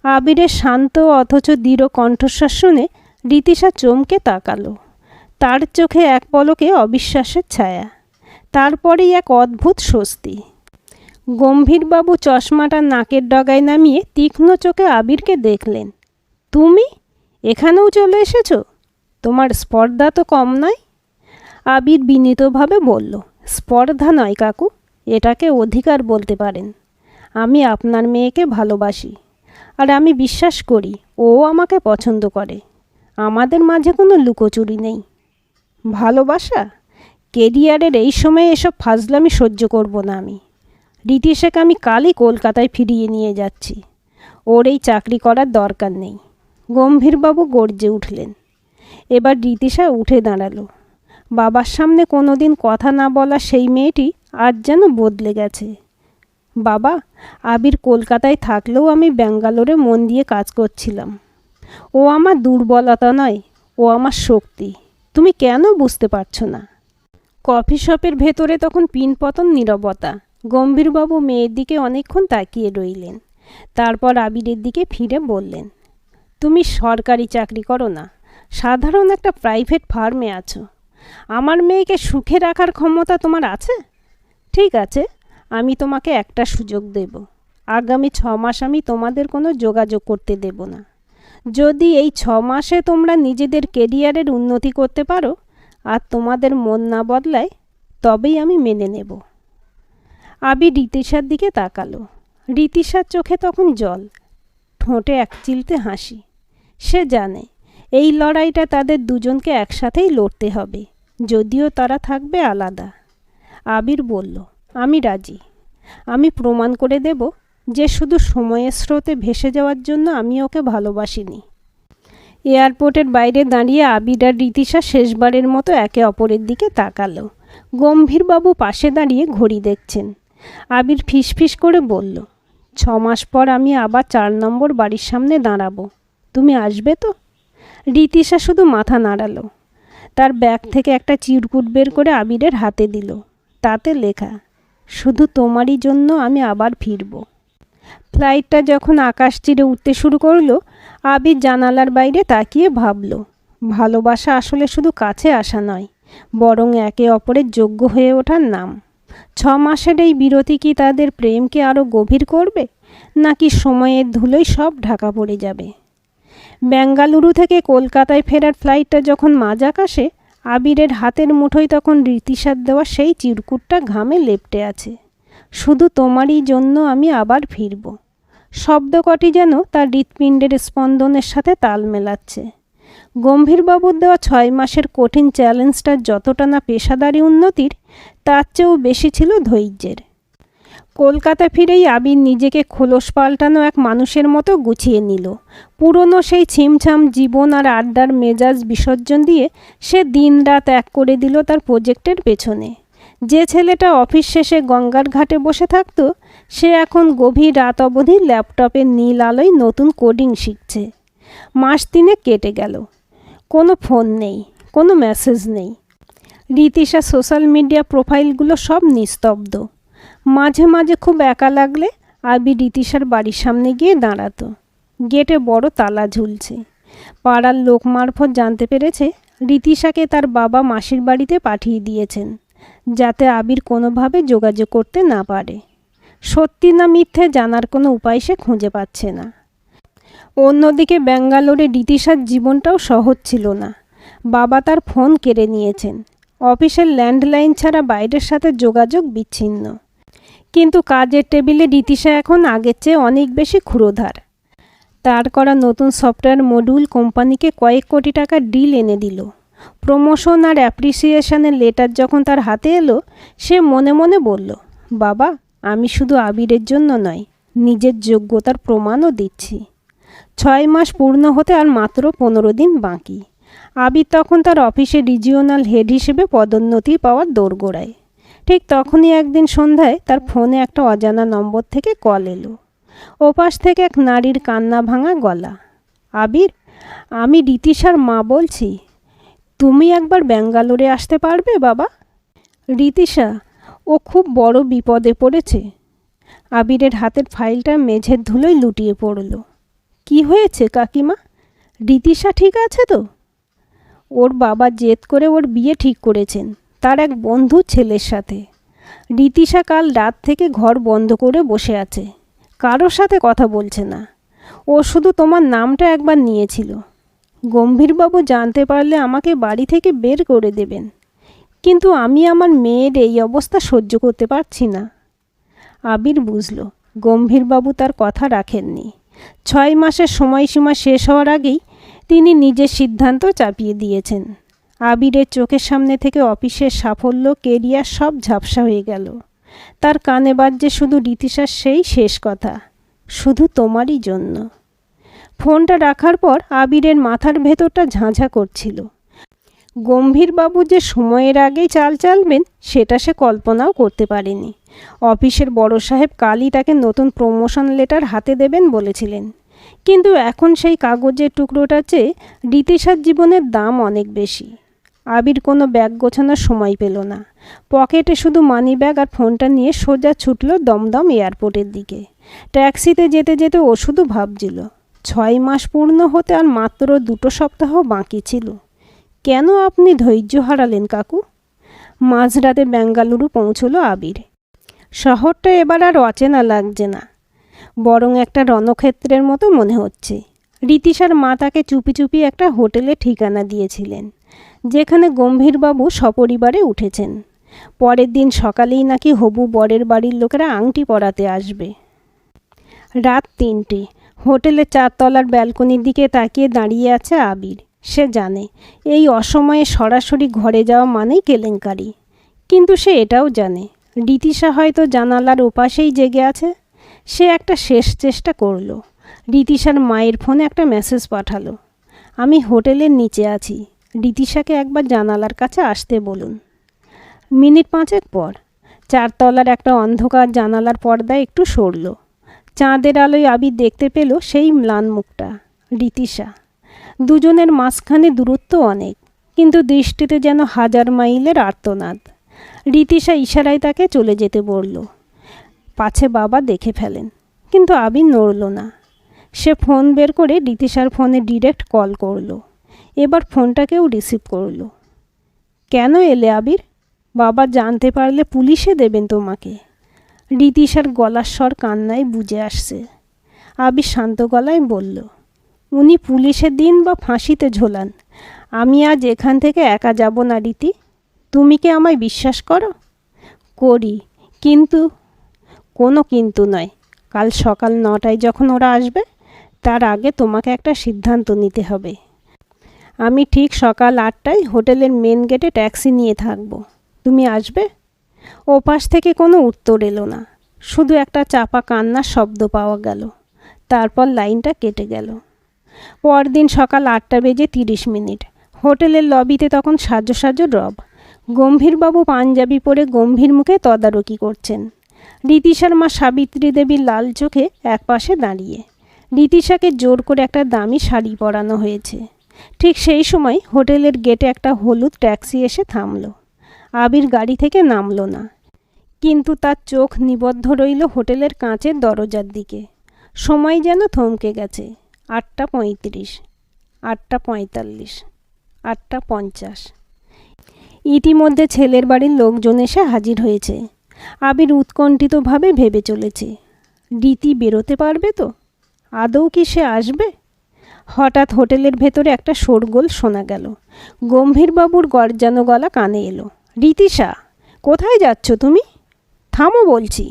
আবিরের শান্ত অথচ দৃঢ় কণ্ঠস্বর শুনে রীতিশা চমকে তাকালো। তার চোখে এক পলকে অবিশ্বাসের ছায়া, তারপরেই এক অদ্ভুত স্বস্তি। গম্ভীরবাবু চশমাটা নাকের ডগায় নামিয়ে তীক্ষ্ণ চোখে আবিরকে দেখলেন। তুমি এখানেও চলে এসেছো? তোমার স্পর্ধা তো কম নয়। আবির বিনীতভাবে বলল, স্পর্ধা নয় কাকু, এটাকে অধিকার বলতে পারেন। আমি আপনার মেয়েকে ভালোবাসি, আর আমি বিশ্বাস করি ও আমাকে পছন্দ করে। আমাদের মাঝে কোনো লুকোচুরি নেই। ভালোবাসা? কেরিয়ারের এই সময়ে এসব ফাজলামি সহ্য করব না আমি। রীতিশাকে আমি কালই কলকাতায় ফিরিয়ে নিয়ে যাচ্ছি। ওর এই চাকরি করার দরকার নেই। গম্ভীরবাবু গর্জে উঠলেন। এবার রীতিশা উঠে দাঁড়ালো। বাবার সামনে কোনো দিন কথা না বলা সেই মেয়েটি আজ যেন বদলে গেছে। বাবা, আবির কলকাতায় থাকলেও আমি ব্যাঙ্গালোরে মন দিয়ে কাজ করছিলাম। ও আমার দুর্বলতা নয়, ও আমার শক্তি। তুমি কেন বুঝতে পারছো না? কফি শপের ভেতরে তখন পিনপতন নীরবতা। গম্ভীরবাবু মেয়ের দিকে অনেকক্ষণ তাকিয়ে রইলেন। তারপর আবিরের দিকে ফিরে বললেন, তুমি সরকারি চাকরি করো না, সাধারণ একটা প্রাইভেট ফার্মে আছো। আমার মেয়েকে সুখে রাখার ক্ষমতা তোমার আছে? ঠিক আছে, আমি তোমাকে একটা সুযোগ দেব। আগামী 6 মাস আমি তোমাদের কোনো যোগাযোগ করতে দেব না। যদি এই 6 মাসে তোমরা নিজেদের কেরিয়ারের উন্নতি করতে পারো আর তোমাদের মন না বদলায়, তবেই আমি মেনে নেব। আবির রীতিশার দিকে তাকালো। রীতিশার চোখে তখন জল, ঠোঁটে এক চিলতে হাসি। সে জানে এই লড়াইটা তাদের দুজনকে একসাথেই লড়তে হবে, যদিও তারা থাকবে আলাদা। আবির বলল, আমি রাজি। আমি প্রমাণ করে দেব যে শুধু সময়ের স্রোতে ভেসে যাওয়ার জন্য আমি ওকে ভালোবাসিনি। এয়ারপোর্টের বাইরে দাঁড়িয়ে আবির আর রীতিশা শেষবারের মতো একে অপরের দিকে তাকালো। গম্ভীরবাবু পাশে দাঁড়িয়ে ঘড়ি দেখছেন। আবির ফিসফিস করে বলল, 6 মাস পর আমি আবার 4 নম্বর বাড়ির সামনে দাঁড়াবো। তুমি আসবে তো? রীতিশা শুধু মাথা নাড়ালো। তার ব্যাগ থেকে একটা চিরকুট বের করে আবিরের হাতে দিল। তাতে লেখা, শুধু তোমারই জন্য আমি আবার ফিরব। ফ্লাইটটা যখন আকাশ চিরে উঠতে শুরু করলো, আবির জানালার বাইরে তাকিয়ে ভাবল, ভালোবাসা আসলে শুধু কাছে আসা নয়, বরং একে অপরের যোগ্য হয়ে ওঠার নাম। 6 মাসের এই বিরতি কি তাদের প্রেমকে আরও গভীর করবে, নাকি সময়ের ধুলোয় সব ঢাকা পড়ে যাবে? বেঙ্গালুরু থেকে কলকাতায় ফেরার ফ্লাইটটা যখন মাঝ আকাশে, আবিরের হাতের মুঠোয় তখন রীতিশার দেওয়া সেই চিরকুটটা ঘামে লেপ্টে আছে। শুধু তোমারই জন্য আমি আবার ফিরব। শব্দ কটি যেন তার হৃৎপিণ্ডের স্পন্দনের সাথে তাল মেলাচ্ছে। গম্ভীরবাবুর দেওয়া 6 মাসের কঠিন চ্যালেঞ্জটার যতটা না পেশাদারি উন্নতির, তার চেয়েও বেশি ছিল ধৈর্যের। কলকাতা ফিরেই আবির নিজেকে খোলস পাল্টানো এক মানুষের মতো গুছিয়ে নিল। পুরনো সেই ছিমছাম জীবন আর আড্ডার মেজাজ বিসর্জন দিয়ে সে দিনরাত এক করে দিল তার প্রজেক্টের পেছনে। যে ছেলেটা অফিস শেষে গঙ্গার ঘাটে বসে থাকতো, সে এখন গভীর রাত অবধি ল্যাপটপের নীল আলোয় নতুন কোডিং শিখছে। মাস 3 কেটে গেল। কোনো ফোন নেই, কোনো মেসেজ নেই। রীতিশা সোশ্যাল মিডিয়া প্রোফাইলগুলো সব নিস্তব্ধ। মাঝে মাঝে খুব একা লাগলে আবির রীতিশার বাড়ির সামনে গিয়ে দাঁড়াতো। গেটে বড় তালা ঝুলছে। পাড়ার লোক মারফত জানতে পেরেছে রীতিশাকে তার বাবা মাসির বাড়িতে পাঠিয়ে দিয়েছেন, যাতে আবির কোনোভাবে যোগাযোগ করতে না পারে। সত্যি না মিথ্যে জানার কোনো উপায় সে খুঁজে পাচ্ছে না। অন্যদিকে ব্যাঙ্গালোরে রীতিশার জীবনটাও সহজ ছিল না। বাবা তার ফোন কেড়ে নিয়েছেন। অফিসের ল্যান্ডলাইন ছাড়া বাইরের সাথে যোগাযোগ বিচ্ছিন্ন। কিন্তু কাজের টেবিলে রীতিশা এখন আগের চেয়ে অনেক বেশি ক্ষুরোধার। তার করা নতুন সফটওয়্যার মডিউল কোম্পানিকে কয়েক কোটি টাকার ডিল এনে দিল। প্রমোশন আর অ্যাপ্রিসিয়েশনের লেটার যখন তার হাতে এলো, সে মনে মনে বলল, বাবা, আমি শুধু আবিরের জন্য নয়, নিজের যোগ্যতার প্রমাণও দিচ্ছি। 6 মাস পূর্ণ হতে আর মাত্র 15 দিন বাকি। আবির তখন তার অফিসে রিজিওনাল হেড হিসেবে পদোন্নতি পাওয়ার দোরগোড়ায়। ঠিক তখনই একদিন সন্ধ্যায় তার ফোনে একটা অজানা নম্বর থেকে কল এলো। ওপাশ থেকে এক নারীর কান্না ভাঙা গলা। আবির, আমি রীতিশার মা বলছি। তুমি একবার ব্যাঙ্গালোরে আসতে পারবে বাবা? রীতিশা, ও খুব বড় বিপদে পড়েছে। আবিরের হাতের ফাইলটা মেঝের ধুলোয় লুটিয়ে পড়ল। কি হয়েছে কাকিমা? রীতিশা ঠিক আছে তো? ওর বাবা জেদ করে ওর বিয়ে ঠিক করেছেন তার এক বন্ধুর ছেলের সাথে। রীতিশা কাল রাত থেকে ঘর বন্ধ করে বসে আছে, কারোর সাথে কথা বলছে না। ও শুধু তোমার নামটা একবার নিয়েছিল। গম্ভীরবাবু জানতে পারলে আমাকে বাড়ি থেকে বের করে দেবেন। কিন্তু আমি আমার মেয়ের এই অবস্থা সহ্য করতে পারছি না। আবির বুঝল গম্ভীরবাবু তার কথা রাখেননি। 6 মাসের সময়সীমা শেষ হওয়ার আগেই তিনি নিজের সিদ্ধান্ত চাপিয়ে দিয়েছেন। আবিরের চোখের সামনে থেকে অফিসের সাফল্য, কেরিয়ার সব ঝাপসা হয়ে গেল। তার কানে বাজছে শুধু রীতিশার সেই শেষ কথা, শুধু তোমারই জন্য। ফোনটা রাখার পর আবিরের মাথার ভেতরটা ঝাঁঝা করছিল। গম্ভীরবাবু যে সময়ের আগেই চাল চালবেন সেটা সে কল্পনাও করতে পারেনি। অফিসের বড় সাহেব কালই তাকে নতুন প্রমোশন লেটার হাতে দেবেন বলেছিলেন। কিন্তু এখন সেই কাগজের টুকরোটা চেয়ে রীতিশার জীবনের দাম অনেক বেশি। আবির কোনো ব্যাগ গোছানোর সময় পেল না। পকেটে শুধু মানি ব্যাগ আর ফোনটা নিয়ে সোজা ছুটল দমদম এয়ারপোর্টের দিকে। ট্যাক্সিতে যেতে যেতে ও শুধু ভাবছিল, 6 মাস পূর্ণ হতে আর মাত্র 2 সপ্তাহ বাকি ছিল। কেন আপনি ধৈর্য হারালেন কাকু? মাঝরাতে বেঙ্গালুরু পৌঁছল আবির। শহরটা এবার আর অচেনা লাগছে না, বরং একটা রণক্ষেত্রের মতো মনে হচ্ছে। রীতিশার মা তাকে চুপি চুপি একটা হোটেলে ঠিকানা দিয়েছিলেন, যেখানে গম্ভীরবাবু সপরিবারে উঠেছেন। পরের দিন সকালেই নাকি হবু বরের বাড়ির লোকেরা আংটি পরাতে আসবে। রাত 3টে। হোটেলের 4 তলার ব্যালকনির দিকে তাকিয়ে দাঁড়িয়ে আছে আবির। সে জানে এই অসময়ে সরাসরি ঘরে যাওয়া মানেই কেলেঙ্কারি। কিন্তু সে এটাও জানে রীতিশা হয়তো জানালার ওপাশেই জেগে আছে। সে একটা শেষ চেষ্টা করলো। রীতিশার মায়ের ফোনে একটা মেসেজ পাঠালো, আমি হোটেলের নিচে আছি, রীতিশাকে একবার জানালার কাছে আসতে বলুন। মিনিট 5 পর 4 তলার একটা অন্ধকার জানালার পর্দা একটু সরল। চাঁদের আলোয় আবির দেখতে পেল সেই ম্লান মুখটা, রীতিশা। দুজনের মাঝখানে দূরত্ব অনেক, কিন্তু দৃষ্টিতে যেন 1000 মাইলের আর্তনাদ। রীতিশা ইশারায় তাকে চলে যেতে বলল, পাছে বাবা দেখে ফেলেন। কিন্তু আবির নড়ল না। সে ফোন বের করে রীতিশার ফোনে ডিরেক্ট কল করলো। এবার ফোনটাকেও রিসিভ করলো। কেন এলে আবির? বাবা জানতে পারলে পুলিশে দেবেন তোমাকে। রীতিশার গলার স্বর কান্নায় বুঝে আসছে। আবির শান্ত গলায় বলল, উনি পুলিশে দিন বা ফাঁসিতে ঝোলান, আমি আজ এখান থেকে একা যাব না রীতি। তুমি কি আমায় বিশ্বাস করো? করি, কিন্তু কোনো কিন্তু নয়। কাল সকাল 9টায় যখন ওরা আসবে, তার আগে তোমাকে একটা সিদ্ধান্ত নিতে হবে। আমি ঠিক সকাল 8টায় হোটেলের মেন গেটে ট্যাক্সি নিয়ে থাকব, তুমি আসবে? ওপাশ থেকে কোনো উত্তর এলো না, শুধু একটা চাপা কান্নার শব্দ পাওয়া গেল। তারপর লাইনটা কেটে গেল। পরদিন সকাল 8:30 হোটেলের লবিতে তখন সাজো সাজো রব। গম্ভীরবাবু পাঞ্জাবি পরে গম্ভীর মুখে তদারকি করছেন। রীতিশার মা সাবিত্রী দেবী লাল চোখে একপাশে দাঁড়িয়ে। রীতিশাকে জোর করে একটা দামি শাড়ি পরানো হয়েছে। ঠিক সেই সময় হোটেলের গেটে একটা হলুদ ট্যাক্সি এসে থামল। আবির গাড়ি থেকে নামল না, কিন্তু তার চোখ নিবদ্ধ রইল হোটেলের কাঁচের দরজার দিকে। সময় যেন থমকে গেছে। 8:35, 8:45, 8:50। ইতিমধ্যে ছেলের বাড়ির লোকজন এসে হাজির হয়েছে। আবির উৎকণ্ঠিতভাবে ভেবে চলেছে, রীতি বেরোতে পারবে তো? আদৌ কি সে আসবে? হঠাৎ হোটেলের ভেতরে একটা শোরগোল শোনা গেল। গম্ভীরবাবুর গর্জানো গলা কানে এলো। রীতিশা, কোথায় যাচ্ছ তুমি? থামো বলছি।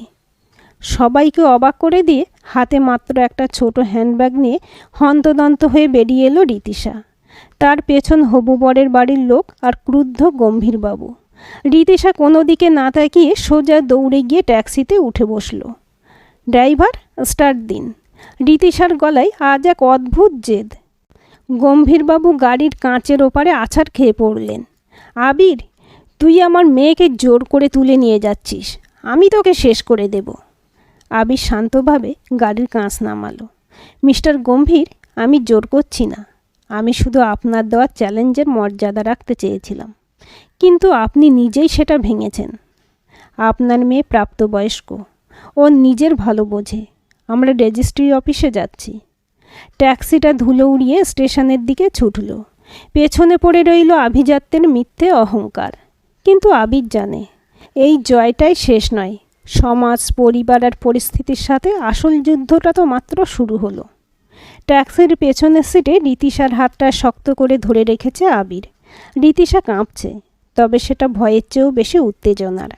সবাইকে অবাক করে দিয়ে হাতে মাত্র একটা ছোট হ্যান্ডব্যাগ নিয়ে হন্তদন্ত হয়ে বেরিয়ে এলো রীতিশা। তার পেছন হবু বরের বাড়ির লোক আর ক্রুদ্ধ গম্ভীরবাবু। রীতিশা কোনো দিকে না তাকিয়ে সোজা দৌড়ে গিয়ে ট্যাক্সিতে উঠে বসল। ড্রাইভার, স্টার্ট দিন। রীতিশার গলায় আজ এক অদ্ভুত জেদ। গম্ভীরবাবু গাড়ির কাঁচের ওপারে আছাড় খেয়ে পড়লেন। আবির, তুই আমার মেয়েকে জোর করে তুলে নিয়ে যাচ্ছিস, আমি তোকে শেষ করে দেব। আবির শান্তভাবে গাড়ির কাঁচ নামালো। মিস্টার গম্ভীর, আমি জোর করছি না, আমি শুধু আপনার দেওয়া চ্যালেঞ্জের মর্যাদা রাখতে চেয়েছিলাম, কিন্তু আপনি নিজেই সেটা ভেঙেছেন। আপনার মেয়ে প্রাপ্তবয়স্ক, ও নিজের ভালো বোঝে। আমরা রেজিস্ট্রি অফিসে যাচ্ছি। ট্যাক্সিটা ধুলো উড়িয়ে স্টেশনের দিকে ছুটল। পেছনে পড়ে রইল আভিজাত্যের মিথ্যে অহংকার। কিন্তু আবির জানে, এই জয়টাই শেষ নয়। সমাজ, পরিবার আর পরিস্থিতির সাথে আসল যুদ্ধটা তো মাত্র শুরু হলো। ট্যাক্সির পেছনের সিটে রীতিশার হাতটা শক্ত করে ধরে রেখেছে আবির। রীতিশা কাঁপছে, তবে সেটা ভয়ের চেয়েও বেশি উত্তেজনার।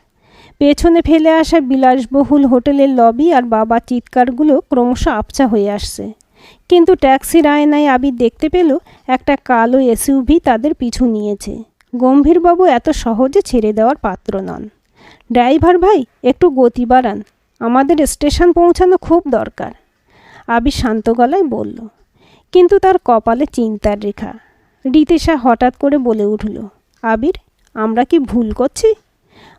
পেছনে ফেলে আসা বিলাসবহুল হোটেলের লবি আর বাবার চিৎকারগুলো ক্রমশ আবছা হয়ে আসছে। কিন্তু ট্যাক্সির আয়নায় আবির দেখতে পেল একটা কালো এসইউভি তাদের পিছু নিয়েছে। গম্ভীরবাবু এত সহজে ছেড়ে দেওয়ার পাত্র নন। ড্রাইভার ভাই, একটু গতি বাড়ান, আমাদের স্টেশন পৌঁছানো খুব দরকার। আবির শান্ত গলায় বলল, কিন্তু তার কপালে চিন্তার রেখা। রীতিশা হঠাৎ করে বলে উঠল, আবির, আমরা কি ভুল করছি?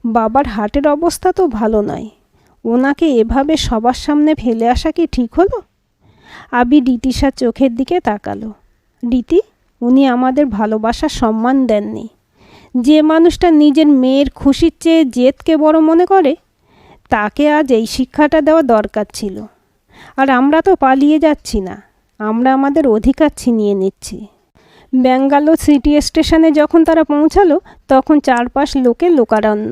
বাবার হার্টের অবস্থা তো ভালো নয়, ওনাকে এভাবে সবার সামনে ফেলে আসা কি ঠিক হলো? আবির রীতিশার চোখের দিকে তাকালো। রীতি, উনি আমাদের ভালোবাসার সম্মান দেননি। যে মানুষটা নিজের মেয়ের খুশির চেয়ে জেদকে বড় মনে করে, তাকে আজ এই শিক্ষাটা দেওয়া দরকার ছিল। আর আমরা তো পালিয়ে যাচ্ছি না, আমরা আমাদের অধিকার ছিনিয়ে নিচ্ছি। ব্যাঙ্গালোর সিটি স্টেশনে যখন তারা পৌঁছালো, তখন চারপাশ লোকে লোকারণ্য।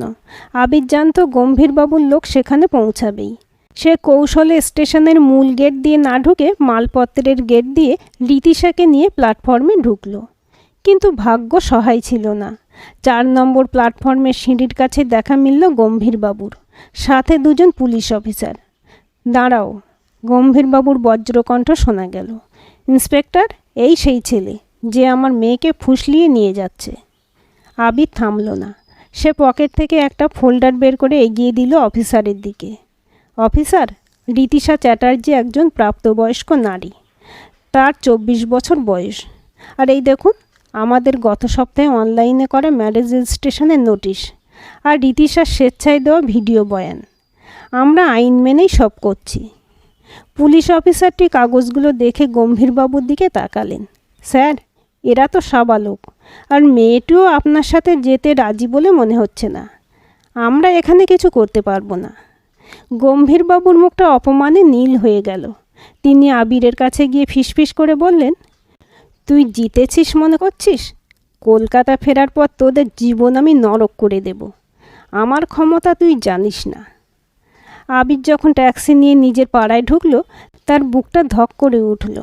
আবির জানত গম্ভীরবাবুর লোক সেখানে পৌঁছাবেই। সে কৌশলে স্টেশনের মূল গেট দিয়ে না ঢুকে মালপত্রের গেট দিয়ে রীতিশাকে নিয়ে প্ল্যাটফর্মে ঢুকল। কিন্তু ভাগ্য সহায় ছিল না। 4 নম্বর প্ল্যাটফর্মের সিঁড়ির কাছে দেখা মিলল গম্ভীরবাবুর, সাথে 2জন পুলিশ অফিসার। দাঁড়াও, গম্ভীরবাবুর বজ্রকণ্ঠ শোনা গেল। ইন্সপেক্টর, এই সেই ছেলে যে আমার মেয়েকে ফুসলিয়ে নিয়ে যাচ্ছে। আবির থামল না। সে পকেট থেকে একটা ফোল্ডার বের করে এগিয়ে দিল অফিসারের দিকে। অফিসার, রীতিশা চ্যাটার্জি একজন প্রাপ্তবয়স্ক নারী। তার 24 বছর বয়স। আর এই দেখুন, আমাদের গত সপ্তাহে অনলাইনে করা ম্যারেজ রেজিস্ট্রেশনের নোটিশ আর রীতিশার স্বেচ্ছায় দেওয়া ভিডিও বয়ান। আমরা আইন মেনেই সব করছি। পুলিশ অফিসারটি কাগজগুলো দেখে গম্ভীরবাবুর দিকে তাকালেন। স্যার, এরা তো সাবালক, আর মেয়েটিও আপনার সাথে যেতে রাজি বলে মনে হচ্ছে না। আমরা এখানে কিছু করতে পারবো না। গম্ভীরবাবুর মুখটা অপমানে নীল হয়ে গেল। তিনি আবিরের কাছে গিয়ে ফিসফিস করে বললেন, তুই জিতেছিস মনে করছিস? কলকাতা ফেরার পর তোদের জীবন আমি নরক করে দেব। আমার ক্ষমতা তুই জানিস না। আবির যখন ট্যাক্সি নিয়ে নিজের পাড়ায় ঢুকলো, তার বুকটা ধক করে উঠল।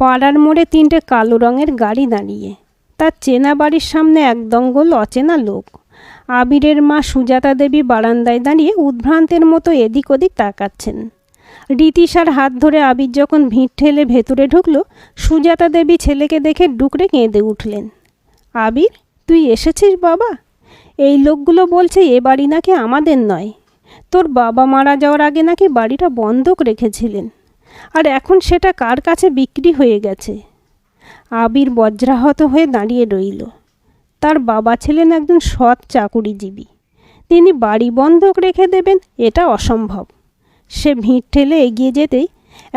পাড়ার মোড়ে 3টে কালো রঙের গাড়ি দাঁড়িয়ে। তার চেনা বাড়ির সামনে এক দঙ্গল অচেনা লোক। আবিরের মা সুজাতা দেবী বারান্দায় দাঁড়িয়ে উদ্ভ্রান্তের মতো এদিক ওদিক তাকাচ্ছেন। রীতিশার হাত ধরে আবির যখন ভিড় ঠেলে ভেতরে ঢুকলো, সুজাতা দেবী ছেলেকে দেখে ডুকরে কেঁদে উঠলেন। আবির, তুই এসেছিস বাবা? এই লোকগুলো বলছে এ বাড়ি নাকি আমাদের নয়। তোর বাবা মারা যাওয়ার আগে নাকি বাড়িটা বন্ধক রেখেছিলেন, আর এখন সেটা কার কাছে বিক্রি হয়ে গেছে। আবির বজ্রাহত হয়ে দাঁড়িয়ে রইল। তার বাবা ছিলেন একজন সৎ চাকুরিজীবী, তিনি বাড়ি বন্ধক রেখে দেবেন এটা অসম্ভব। সে ভিড় ঠেলে এগিয়ে যেতেই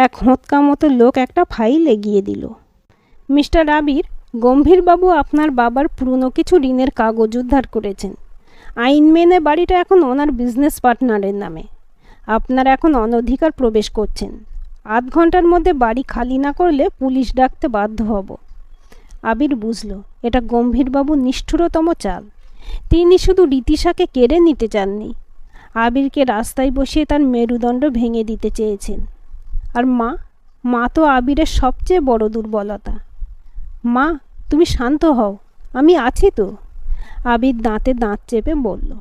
এক হোঁতকা মতো লোক একটা ফাইল এগিয়ে দিল। মিস্টার আবির, গম্ভীরবাবু আপনার বাবার পুরনো কিছু ঋণের কাগজ উদ্ধার করেছেন। আইন মেনে বাড়িটা এখন ওনার বিজনেস পার্টনারের নামে। আপনারা এখন অনধিকার প্রবেশ করছেন। ৮ ঘন্টার মধ্যে বাড়ি খালি না করলে পুলিশ ডাকতে বাধ্য হব। আবির বুঝল এটা গম্ভীরবাবুর নিষ্ঠুরতম চাল। তিনি শুধু রীতিশাকে কেড়ে নিতে চাননি, আবিরকে রাস্তায় বসিয়ে তার মেরুদণ্ড ভেঙে দিতে চেয়েছেন। আর মা তো আবিরের সবচেয়ে বড় দুর্বলতা। মা, তুমি শান্ত হও, আমি আছি তো। আবির দাঁতে দাঁত চেপে বলল।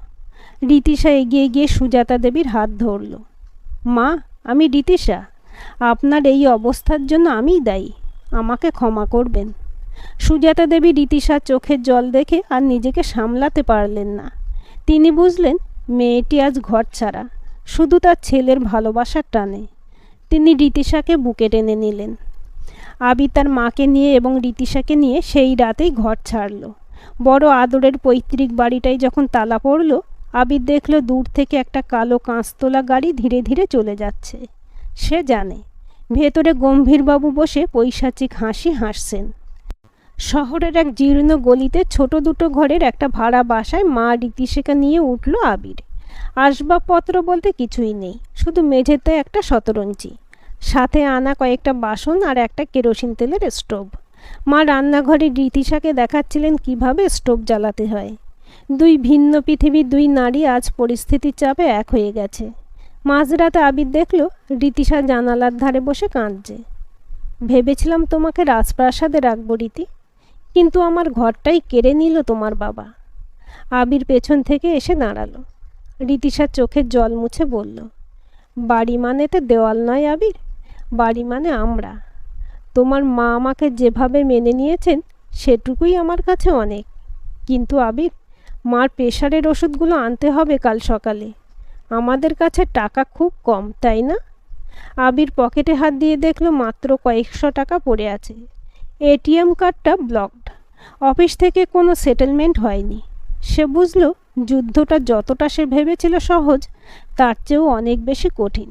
রীতিশা এগিয়ে গিয়ে সুজাতা দেবীর হাত ধরল। মা, আমি রীতিশা। আপনার এই অবস্থার জন্য আমিই দায়ী, আমাকে ক্ষমা করবেন। সুজাতা দেবী রীতিশার চোখের জল দেখে আর নিজেকে সামলাতে পারলেন না। তিনি বুঝলেন মেয়েটি আজ ঘর ছাড়া, শুধু তার ছেলের ভালোবাসার টানে। তিনি রীতিশাকে বুকে টেনে নিলেন। আবির তার মাকে নিয়ে এবং রীতিশাকে নিয়ে সেই রাতেই ঘর ছাড়ল। বড় আদরের পৈতৃক বাড়িটায় যখন তালা পড়ল, আবির দেখল দূর থেকে একটা কালো কাঁচতোলা গাড়ি ধীরে ধীরে চলে যাচ্ছে। সে জানে ভেতরে গম্ভীরবাবু বসে পৈশাচিক হাসি হাসছেন। শহরের এক জীর্ণ গলিতে ছোট দুটো ঘরের একটা ভাড়া বাসায় মা রীতিশাকে নিয়ে উঠল আবির। আসবাবপত্র বলতে কিছুই নেই, শুধু মেঝেতে একটা শতরঞ্চি, সাথে আনা কয়েকটা বাসন আর একটা কেরোসিন তেলের স্টোভ। মা রান্নাঘরে রীতিশাকে দেখাচ্ছিলেন কিভাবে স্টোভ জ্বালাতে হয়। দুই ভিন্ন পৃথিবীর দুই নারী আজ পরিস্থিতির চাপে এক হয়ে গেছে। মাঝরাতে আবির দেখল রীতিশা জানালার ধারে বসে কাঁদছে। ভেবেছিলাম তোমাকে রাজপ্রাসাদে রাখব রীতি, কিন্তু আমার ঘরটাই কেড়ে নিল তোমার বাবা। আবির পেছন থেকে এসে দাঁড়ালো। রীতিশার চোখের জল মুছে বলল, বাড়ি মানে তো দেওয়াল নয় আবির, বাড়ি মানে আমরা। তোমার মা আমাকে যেভাবে মেনে নিয়েছেন সেটুকুই আমার কাছে অনেক। কিন্তু আবির, মার প্রেশারের ওষুধগুলো আনতে হবে কাল সকালে। আমাদের কাছে টাকা খুব কম, তাই না? আবির পকেটে হাত দিয়ে দেখলো মাত্র কয়েকশো টাকা পড়ে আছে। এটিএম কার্ডটা ব্লকড। অফিস থেকে কোনো সেটেলমেন্ট হয়নি। সে বুঝল যুদ্ধটা যতটা সে ভেবেছিল সহজ, তার চেয়েও অনেক বেশি কঠিন।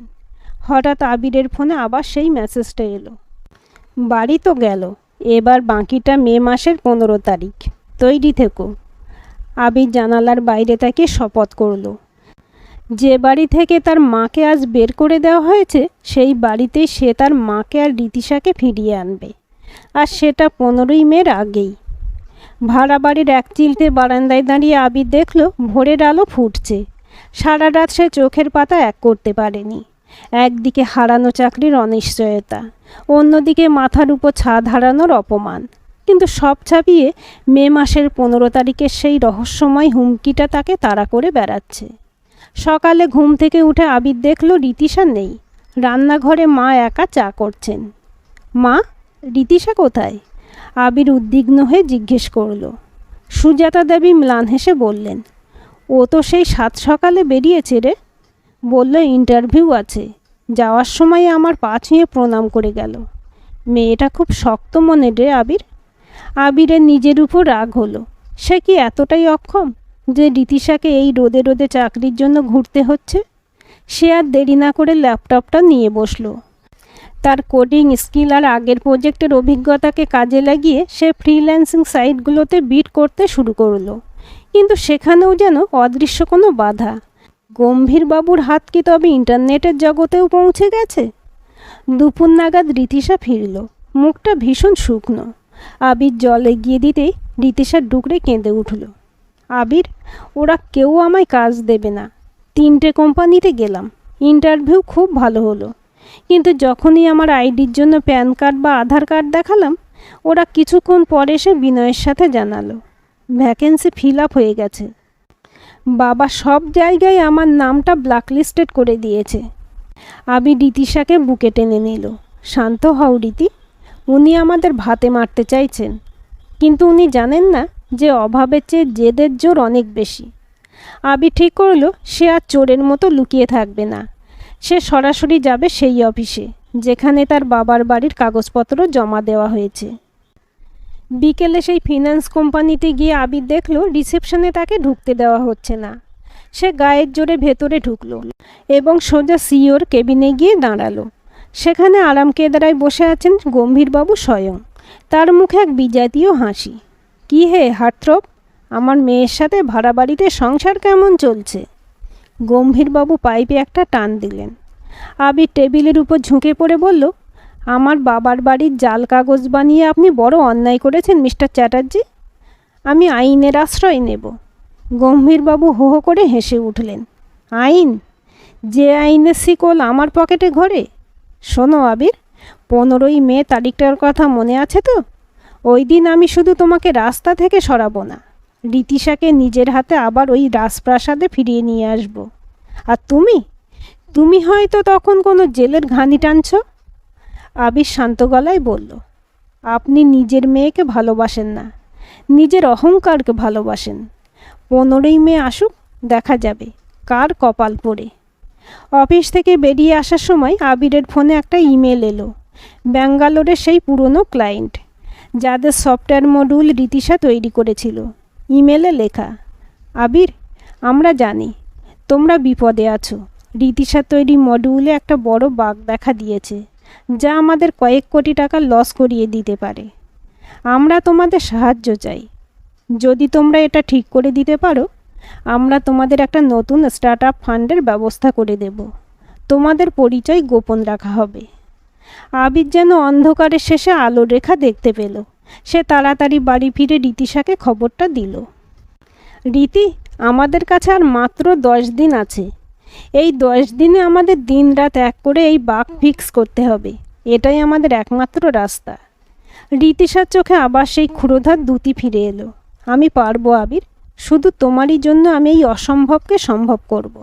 হঠাৎ আবিরের ফোনে আবার সেই মেসেজটা এলো। বাড়ি তো গেল, এবার বাকিটা মে মাসের 15 তারিখ, তৈরি থেকো। আবির জানালার বাইরে তাকে শপথ করল, যে বাড়ি থেকে তার মাকে আজ বের করে দেওয়া হয়েছে সেই বাড়িতেই সে তার মাকে আর রীতিশাকে ফিরিয়ে আনবে, আর সেটা 15ই মের আগেই। ভাড়া বাড়ির এক চিলতে বারান্দায় দাঁড়িয়ে আবির দেখল ভোরের আলো ফুটছে। সারা রাত সে চোখের পাতা এক করতে পারেনি। একদিকে হারানো চাকরির অনিশ্চয়তা, অন্যদিকে মাথার উপর ছাদ হারানোর অপমান, কিন্তু সব ছাপিয়ে মে মাসের 15 তারিখের সেই রহস্যময় হুমকিটা তাকে তাড়া করে বেড়াচ্ছে। সকালে ঘুম থেকে উঠে আবির দেখল রীতিশা নেই। রান্নাঘরে মা একা চা করছেন। মা, রীতিশা কোথায়? আবির উদ্বিগ্ন হয়ে জিজ্ঞেস করল। সুজাতা দেবী ম্লান হেসে বললেন, ও তো সেই 7 সকালে বেরিয়েছে রে। বলল ইন্টারভিউ আছে। যাওয়ার সময় আমার পা ছুঁয়ে প্রণাম করে গেল। মেয়েটা খুব শক্ত মনে রে আবির। আবিরের নিজের উপর রাগ হলো। সে কি এতটাই অক্ষম যে রীতিশাকে এই রোদে রোদে চাকরির জন্য ঘুরতে হচ্ছে? সে আর দেরি না করে ল্যাপটপটা নিয়ে বসলো। তার কোডিং স্কিল আর আগের প্রজেক্টের অভিজ্ঞতাকে কাজে লাগিয়ে সে ফ্রিল্যান্সিং সাইটগুলোতে বিট করতে শুরু করলো। কিন্তু সেখানেও যেন অদৃশ্য কোনো বাধা। গম্ভীরবাবুর হাত কি তবে ইন্টারনেটের জগতেও পৌঁছে গেছে? দুপুর নাগাদ রীতিশা ফিরল, মুখটা ভীষণ শুকনো। আবির জল এগিয়ে দিতেই রীতিশা ডুকরে কেঁদে উঠল। আবির, ওরা কেউ আমায় কাজ দেবে না। 3টে কোম্পানিতে গেলাম, ইন্টারভিউ খুব ভালো হলো, কিন্তু যখনই আমার আইডির জন্য প্যান কার্ড বা আধার কার্ড দেখালাম, ওরা কিছুক্ষণ পরে এসে বিনয়ের সাথে জানালো ভ্যাকেন্সি ফিল আপ হয়ে গেছে। বাবা সব জায়গায় আমার নামটা ব্ল্যাকলিস্টেড করে দিয়েছে। আবির রীতিশাকে বুকে টেনে নিল। শান্ত হও রীতি, উনি আমাদের ভাতে মারতে চাইছেন, কিন্তু উনি জানেন না যে অভাবের চেয়ে জেদের জোর অনেক বেশি। আবির ঠিক করলো সে আর চোরের মতো লুকিয়ে থাকবে না। সে সরাসরি যাবে সেই অফিসে যেখানে তার বাবার বাড়ির কাগজপত্র জমা দেওয়া হয়েছে। বিকেলে সেই ফিন্যান্স কোম্পানিতে গিয়ে আবির দেখলো রিসেপশনে তাকে ঢুকতে দেওয়া হচ্ছে না। সে গায়ের জোরে ভেতরে ঢুকলো এবং সোজা সিওর কেবিনে গিয়ে দাঁড়ালো। সেখানে আরাম কেদারায় বসে আছেন গম্ভীরবাবু স্বয়ং। তার মুখে এক বিজাতীয় হাসি। কি হে হার্টথ্রব, আমার মেয়ের সাথে ভাড়া বাড়িতে সংসার কেমন চলছে? গম্ভীরবাবু পাইপে একটা টান দিলেন। আবির টেবিলের উপর ঝুঁকে পড়ে বলল, আমার বাবার বাড়ির জাল কাগজ বানিয়ে আপনি বড় অন্যায় করেছেন মিস্টার চ্যাটার্জি। আমি আইনের আশ্রয় নেব। গম্ভীরবাবু হো হো করে হেসে উঠলেন। আইন? যে আইনের শিকল আমার পকেটে ঘরে। শোনো আবির, 15ই মে তারিখটার কথা মনে আছে তো? ওই দিন আমি শুধু তোমাকে রাস্তা থেকে সরাবো না, রীতিশাকে নিজের হাতে আবার ওই রাজপ্রাসাদে ফিরিয়ে নিয়ে আসব। আর তুমি হয়তো তখন কোনো জেলের ঘানি টানছ। আবির শান্ত গলায় বলল, আপনি নিজের মেয়েকে ভালোবাসেন না, নিজের অহংকারকে ভালোবাসেন। 15ই মে আসুক, দেখা যাবে কার কপাল পড়ে। অফিস থেকে বেরিয়ে আসার সময় আবিরের ফোনে একটা ইমেল এলো। ব্যাঙ্গালোরের সেই পুরনো ক্লায়েন্ট যাদের সফটওয়্যার মডিউল রীতিশা তৈরি করেছিল। ইমেলে লেখা, আবির, আমরা জানি তোমরা বিপদে আছো। রীতিশা তৈরি মডিউলে একটা বড় বাগ দেখা দিয়েছে যা আমাদের কয়েক কোটি টাকা লস করিয়ে দিতে পারে। আমরা তোমাদের সাহায্য চাই। যদি তোমরা এটা ঠিক করে দিতে পারো, আমরা তোমাদের একটা নতুন স্টার্ট আপ ফান্ডের ব্যবস্থা করে দেব। তোমাদের পরিচয় গোপন রাখা হবে। আবির যেন অন্ধকারের শেষে আলোর রেখা দেখতে পেল। সে তাড়াতাড়ি বাড়ি ফিরে রীতিশাকে খবরটা দিল। রীতি, আমাদের কাছে আর মাত্র 10 দিন আছে। এই 10 দিনে আমাদের দিন রাত এক করে এই বাগ ফিক্স করতে হবে। এটাই আমাদের একমাত্র রাস্তা। রীতিশার চোখে আবার সেই ক্ষুরোধার দ্যুতি ফিরে এলো। আমি পারবো আবির, শুধু তোমারই জন্য আমি এই অসম্ভবকে সম্ভব করব।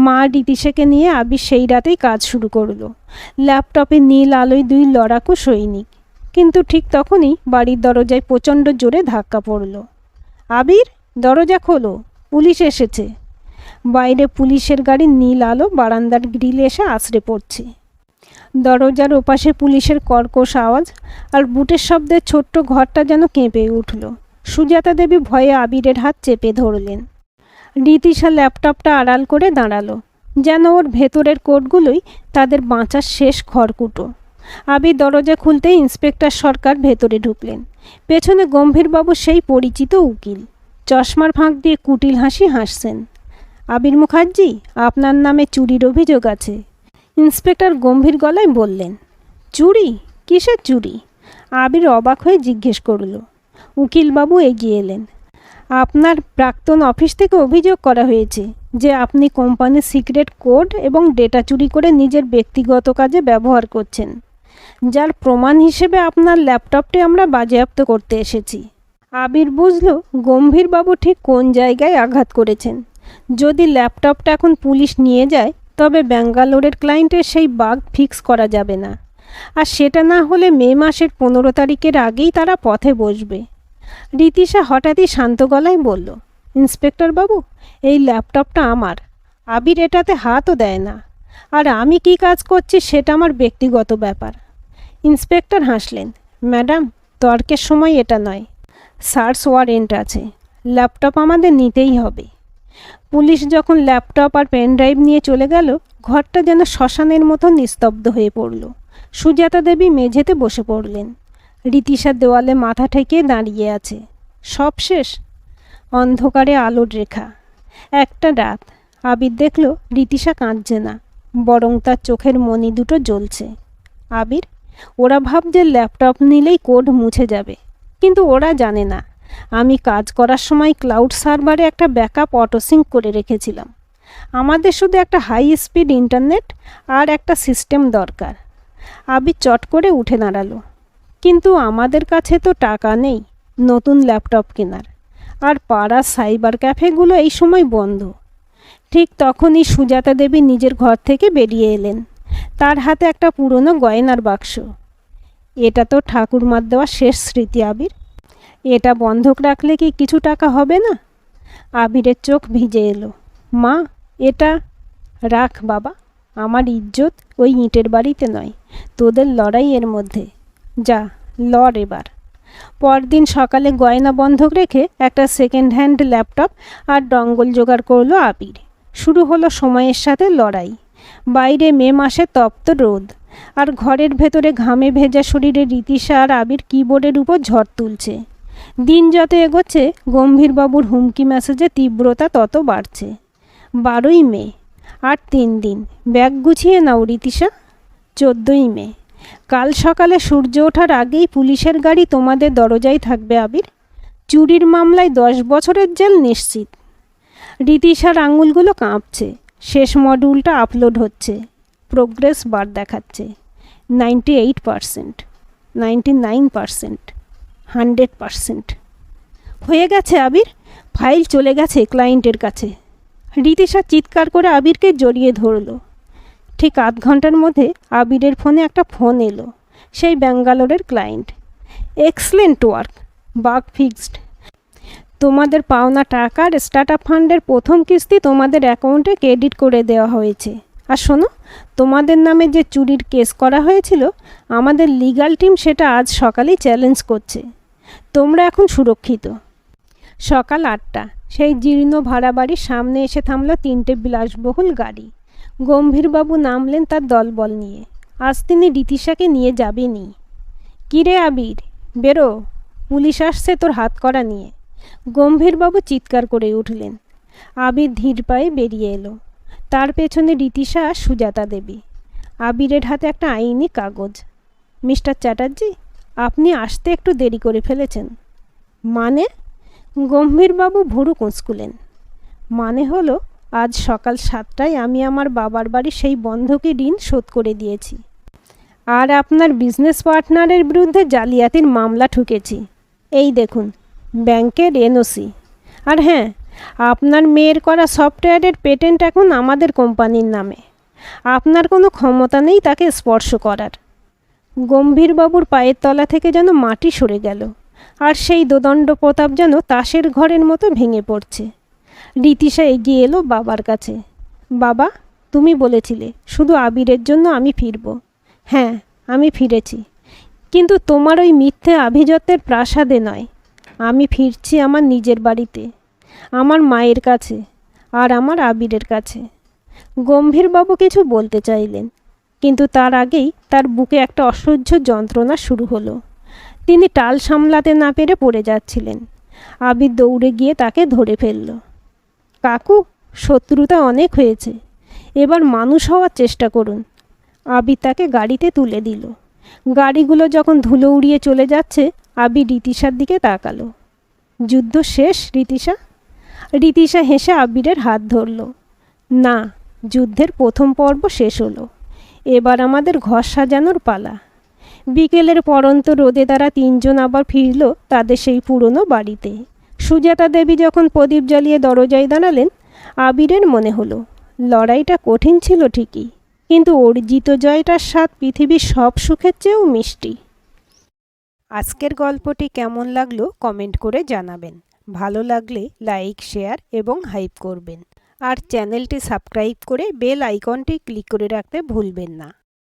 মা রীতিশাকে নিয়ে আবির সেই রাতেই কাজ শুরু করলো। ল্যাপটপে নীল আলোয় 2 লড়াকু সৈনিক। কিন্তু ঠিক তখনই বাড়ির দরজায় প্রচণ্ড জোরে ধাক্কা পড়ল। আবির, দরজা খোলো, পুলিশ এসেছে। বাইরে পুলিশের গাড়ির নীল আলো বারান্দার গ্রিলে এসে আছড়ে পড়ছে। দরজার ওপাশে পুলিশের কর্কশ আওয়াজ আর বুটের শব্দে ছোট্ট ঘরটা যেন কেঁপে উঠল। সুজাতা দেবী ভয়ে আবিরের হাত চেপে ধরলেন। রীতিশা ল্যাপটপটা আড়াল করে দাঁড়ালো, যেন ওর ভেতরের কোডগুলোই তাদের বাঁচার শেষ খড়কুটো। আবির দরজা খুলতেই ইন্সপেক্টর সরকার ভেতরে ঢুকলেন। পেছনে গম্ভীরবাবু সেই পরিচিত উকিল, চশমার ফাঁক দিয়ে কুটিল হাসি হাসছেন। আবির মুখার্জি, আপনার নামে চুরির অভিযোগ আছে। ইন্সপেক্টর গম্ভীর গলায় বললেন। চুরি? কিসের চুরি? আবির অবাক হয়ে জিজ্ঞেস করল। উকিলবাবু এগিয়ে এলেন। আপনার প্রাক্তন অফিস থেকে অভিযোগ করা হয়েছে যে আপনি কোম্পানির সিক্রেট কোড এবং ডেটা চুরি করে নিজের ব্যক্তিগত কাজে ব্যবহার করছেন, যার প্রমাণ হিসেবে আপনার ল্যাপটপটি আমরা বাজেয়াপ্ত করতে এসেছি। আবির বুঝল গম্ভীরবাবু ঠিক কোন জায়গায় আঘাত করেছেন। যদি ল্যাপটপটা এখন পুলিশ নিয়ে যায়, তবে ব্যাঙ্গালোরের ক্লায়েন্টের সেই বাগ ফিক্স করা যাবে না। আর সেটা না হলে মে মাসের 15 তারিখের আগেই তারা পথে বসবে। রীতিশা হঠাৎই শান্ত গলায় বলল, ইন্সপেক্টর বাবু, এই ল্যাপটপটা আমার। আবির এটাতে হাতও দেয় না। আর আমি কি কাজ করছি সেটা আমার ব্যক্তিগত ব্যাপার। ইন্সপেক্টর হাসলেন। ম্যাডাম, তর্কের সময় এটা নয়। সার্চ ওয়ারেন্ট আছে, ল্যাপটপ আমাদের নিতেই হবে। পুলিশ যখন ল্যাপটপ আর পেন ড্রাইভ নিয়ে চলে গেল, ঘরটা যেন শ্মশানের মতো নিস্তব্ধ হয়ে পড়ল। সুজাতা দেবী মেঝেতে বসে পড়লেন। রীতিশা দেওয়ালে মাথা ঠেকিয়ে দাঁড়িয়ে আছে। সব শেষ। অন্ধকারে আলোর রেখা। একটা রাত। আবির দেখল রীতিশা কাঁদছে না, বরং তার চোখের মণি দুটো জ্বলছে। আবির, ওরা ভাবছে ল্যাপটপ নিলেই কোড মুছে যাবে, কিন্তু ওরা জানে না আমি কাজ করার সময় ক্লাউড সার্ভারে একটা ব্যাকআপ অটোসিঙ্ক করে রেখেছিলাম। আমাদের শুধু একটা হাই স্পিড ইন্টারনেট আর একটা সিস্টেম দরকার। আবির চট করে উঠে দাঁড়ালো। কিন্তু আমাদের কাছে তো টাকা নেই নতুন ল্যাপটপ কেনার, আর পাড়ার সাইবার ক্যাফেগুলো এই সময় বন্ধ। ঠিক তখনই সুজাতা দেবী নিজের ঘর থেকে বেরিয়ে এলেন। তার হাতে একটা পুরনো গয়নার বাক্স। এটা তো ঠাকুরমার দেওয়া শেষ স্মৃতি আবির, এটা বন্ধক রাখলে কি কিছু টাকা হবে না? আবিরের চোখ ভিজে এলো। মা, এটা রাখ বাবা, আমার ইজ্জত ওই ইঁটের বাড়িতে নয়, তোদের লড়াইয়ের মধ্যে। যা, লড় এবার। পরদিন সকালে গয়না বন্ধক রেখে একটা সেকেন্ড হ্যান্ড ল্যাপটপ আর ডঙ্গল জোগাড় করলো আবির। শুরু হলো সময়ের সাথে লড়াই। বাইরে মে মাসে তপ্ত রোদ, আর ঘরের ভেতরে ঘামে ভেজা শরীরে রীতিশা আর আবির কিবোর্ডের উপর ঝড় তুলছে। দিন যত এগোচ্ছে গম্ভীরবাবুর হুমকি মেসেজে তীব্রতা তত বাড়ছে। 12ই মে, আর 3 দিন। ব্যাগ গুছিয়ে নাও রীতিশা। 14ই মে, কাল সকালে সূর্য ওঠার আগেই পুলিশের গাড়ি তোমাদের দরজায় থাকবে আবির। চুরির মামলায় 10 বছরের জেল নিশ্চিত। রীতিশার আঙুলগুলো কাঁপছে। শেষ মডিউলটা আপলোড হচ্ছে। প্রোগ্রেস বার দেখাচ্ছে 98%, 99%, 100%। হয়ে গেছে আবির, ফাইল চলে গেছে ক্লায়েন্টের কাছে। রীতিশা চিৎকার করে আবিরকে জড়িয়ে ধরল। ঠিক আধ ঘন্টার মধ্যে আবিরের ফোনে একটা ফোন এলো। সেই ব্যাঙ্গালোরের client. Excellent work, bug fixed. তোমাদের পাওনা টাকার স্টার্টআপ ফান্ডের প্রথম কিস্তি তোমাদের অ্যাকাউন্টে ক্রেডিট করে দেওয়া হয়েছে। আর শোনো, তোমাদের নামে যে চুরির কেস করা হয়েছিল, আমাদের লিগ্যাল টিম সেটা আজ সকালেই চ্যালেঞ্জ করছে। তোমরা এখন সুরক্ষিত। সকাল 8টা, সেই জীর্ণ ভাড়া বাড়ির সামনে এসে থামল 3টে বিলাসবহুল গাড়ি। গম্ভীরবাবু নামলেন তার দলবল নিয়ে। আজ তিনি রীতিশাকে নিয়ে যাবেনই। কিরে আবির, বেরো, পুলিশ আসছে তোর হাত করা নিয়ে। গম্ভীরবাবু চিৎকার করে উঠলেন। আবির ধীর পায়ে বেরিয়ে এলো। তার পেছনে রীতিশা আর সুজাতা দেবী। আবিরের হাতে একটা আইনি কাগজ। মিস্টার চ্যাটার্জি, আপনি আসতে একটু দেরি করে ফেলেছেন। মানে? গম্ভীরবাবু ভুরু কুঁচকুলেন। মানে হলো, আজ সকাল 7টায় আমি আমার বাবার বাড়ি সেই বন্ধকি ঋণ শোধ করে দিয়েছি, আর আপনার বিজনেস পার্টনারের বিরুদ্ধে জালিয়াতির মামলা ঠুকেছি। এই দেখুন, ব্যাংকের এনওসি। আর হ্যাঁ, আপনার মেয়ের করা সফটওয়্যারের পেটেন্ট এখন আমাদের কোম্পানির নামে। আপনার কোনো ক্ষমতা নেই তাকে স্পর্শ করার। গম্ভীরবাবুর পায়ের তলা থেকে যেন মাটি সরে গেল, আর সেই দোদণ্ড প্রতাপ যেন তাসের ঘরের মতো ভেঙে পড়ছে। রীতিশা এগিয়ে এলো বাবার কাছে। বাবা, তুমি বলেছিলে শুধু আবিরের জন্য আমি ফিরব। হ্যাঁ, আমি ফিরেছি, কিন্তু তোমার ওই মিথ্যে আভিজাত্যের প্রাসাদে নয়। আমি ফিরছি আমার নিজের বাড়িতে, আমার মায়ের কাছে, আর আমার আবিরের কাছে। গম্ভীরবাবু কিছু বলতে চাইলেন, কিন্তু তার আগেই তার বুকে একটা অসহ্য যন্ত্রণা শুরু হলো। তিনি টাল সামলাতে না পেরে পড়ে যাচ্ছিলেন। আবির দৌড়ে গিয়ে তাকে ধরে ফেলল। কাকু, শত্রুতা অনেক হয়েছে, এবার মানুষ হওয়ার চেষ্টা করুন। আবির তাকে গাড়িতে তুলে দিল। গাড়িগুলো যখন ধুলো উড়িয়ে চলে যাচ্ছে, আবির রীতিশার দিকে তাকালো। যুদ্ধ শেষ রীতিশা? রীতিশা হেসে আবিরের হাত ধরল। না, যুদ্ধের প্রথম পর্ব শেষ হলো। এবার আমাদের ঘর সাজানোর পালা। বিকেলের পড়ন্ত রোদে তারা 3জন আবার ফিরল তাদের সেই পুরনো বাড়িতে। সুজাতা দেবী যখন প্রদীপ জ্বালিয়ে দরজায় দাঁড়ালেন, আবিরের মনে হলো লড়াইটা কঠিন ছিল ঠিকই, কিন্তু অর্জিত জয়টার স্বাদ পৃথিবীর সব সুখের চেয়েও মিষ্টি। আজকের গল্পটি কেমন লাগলো কমেন্ট করে জানাবেন। ভালো লাগলে লাইক, শেয়ার এবং হাইপ করবেন। আর চ্যানেলটি সাবস্ক্রাইব করে বেল আইকনটি ক্লিক করে রাখতে ভুলবেন না।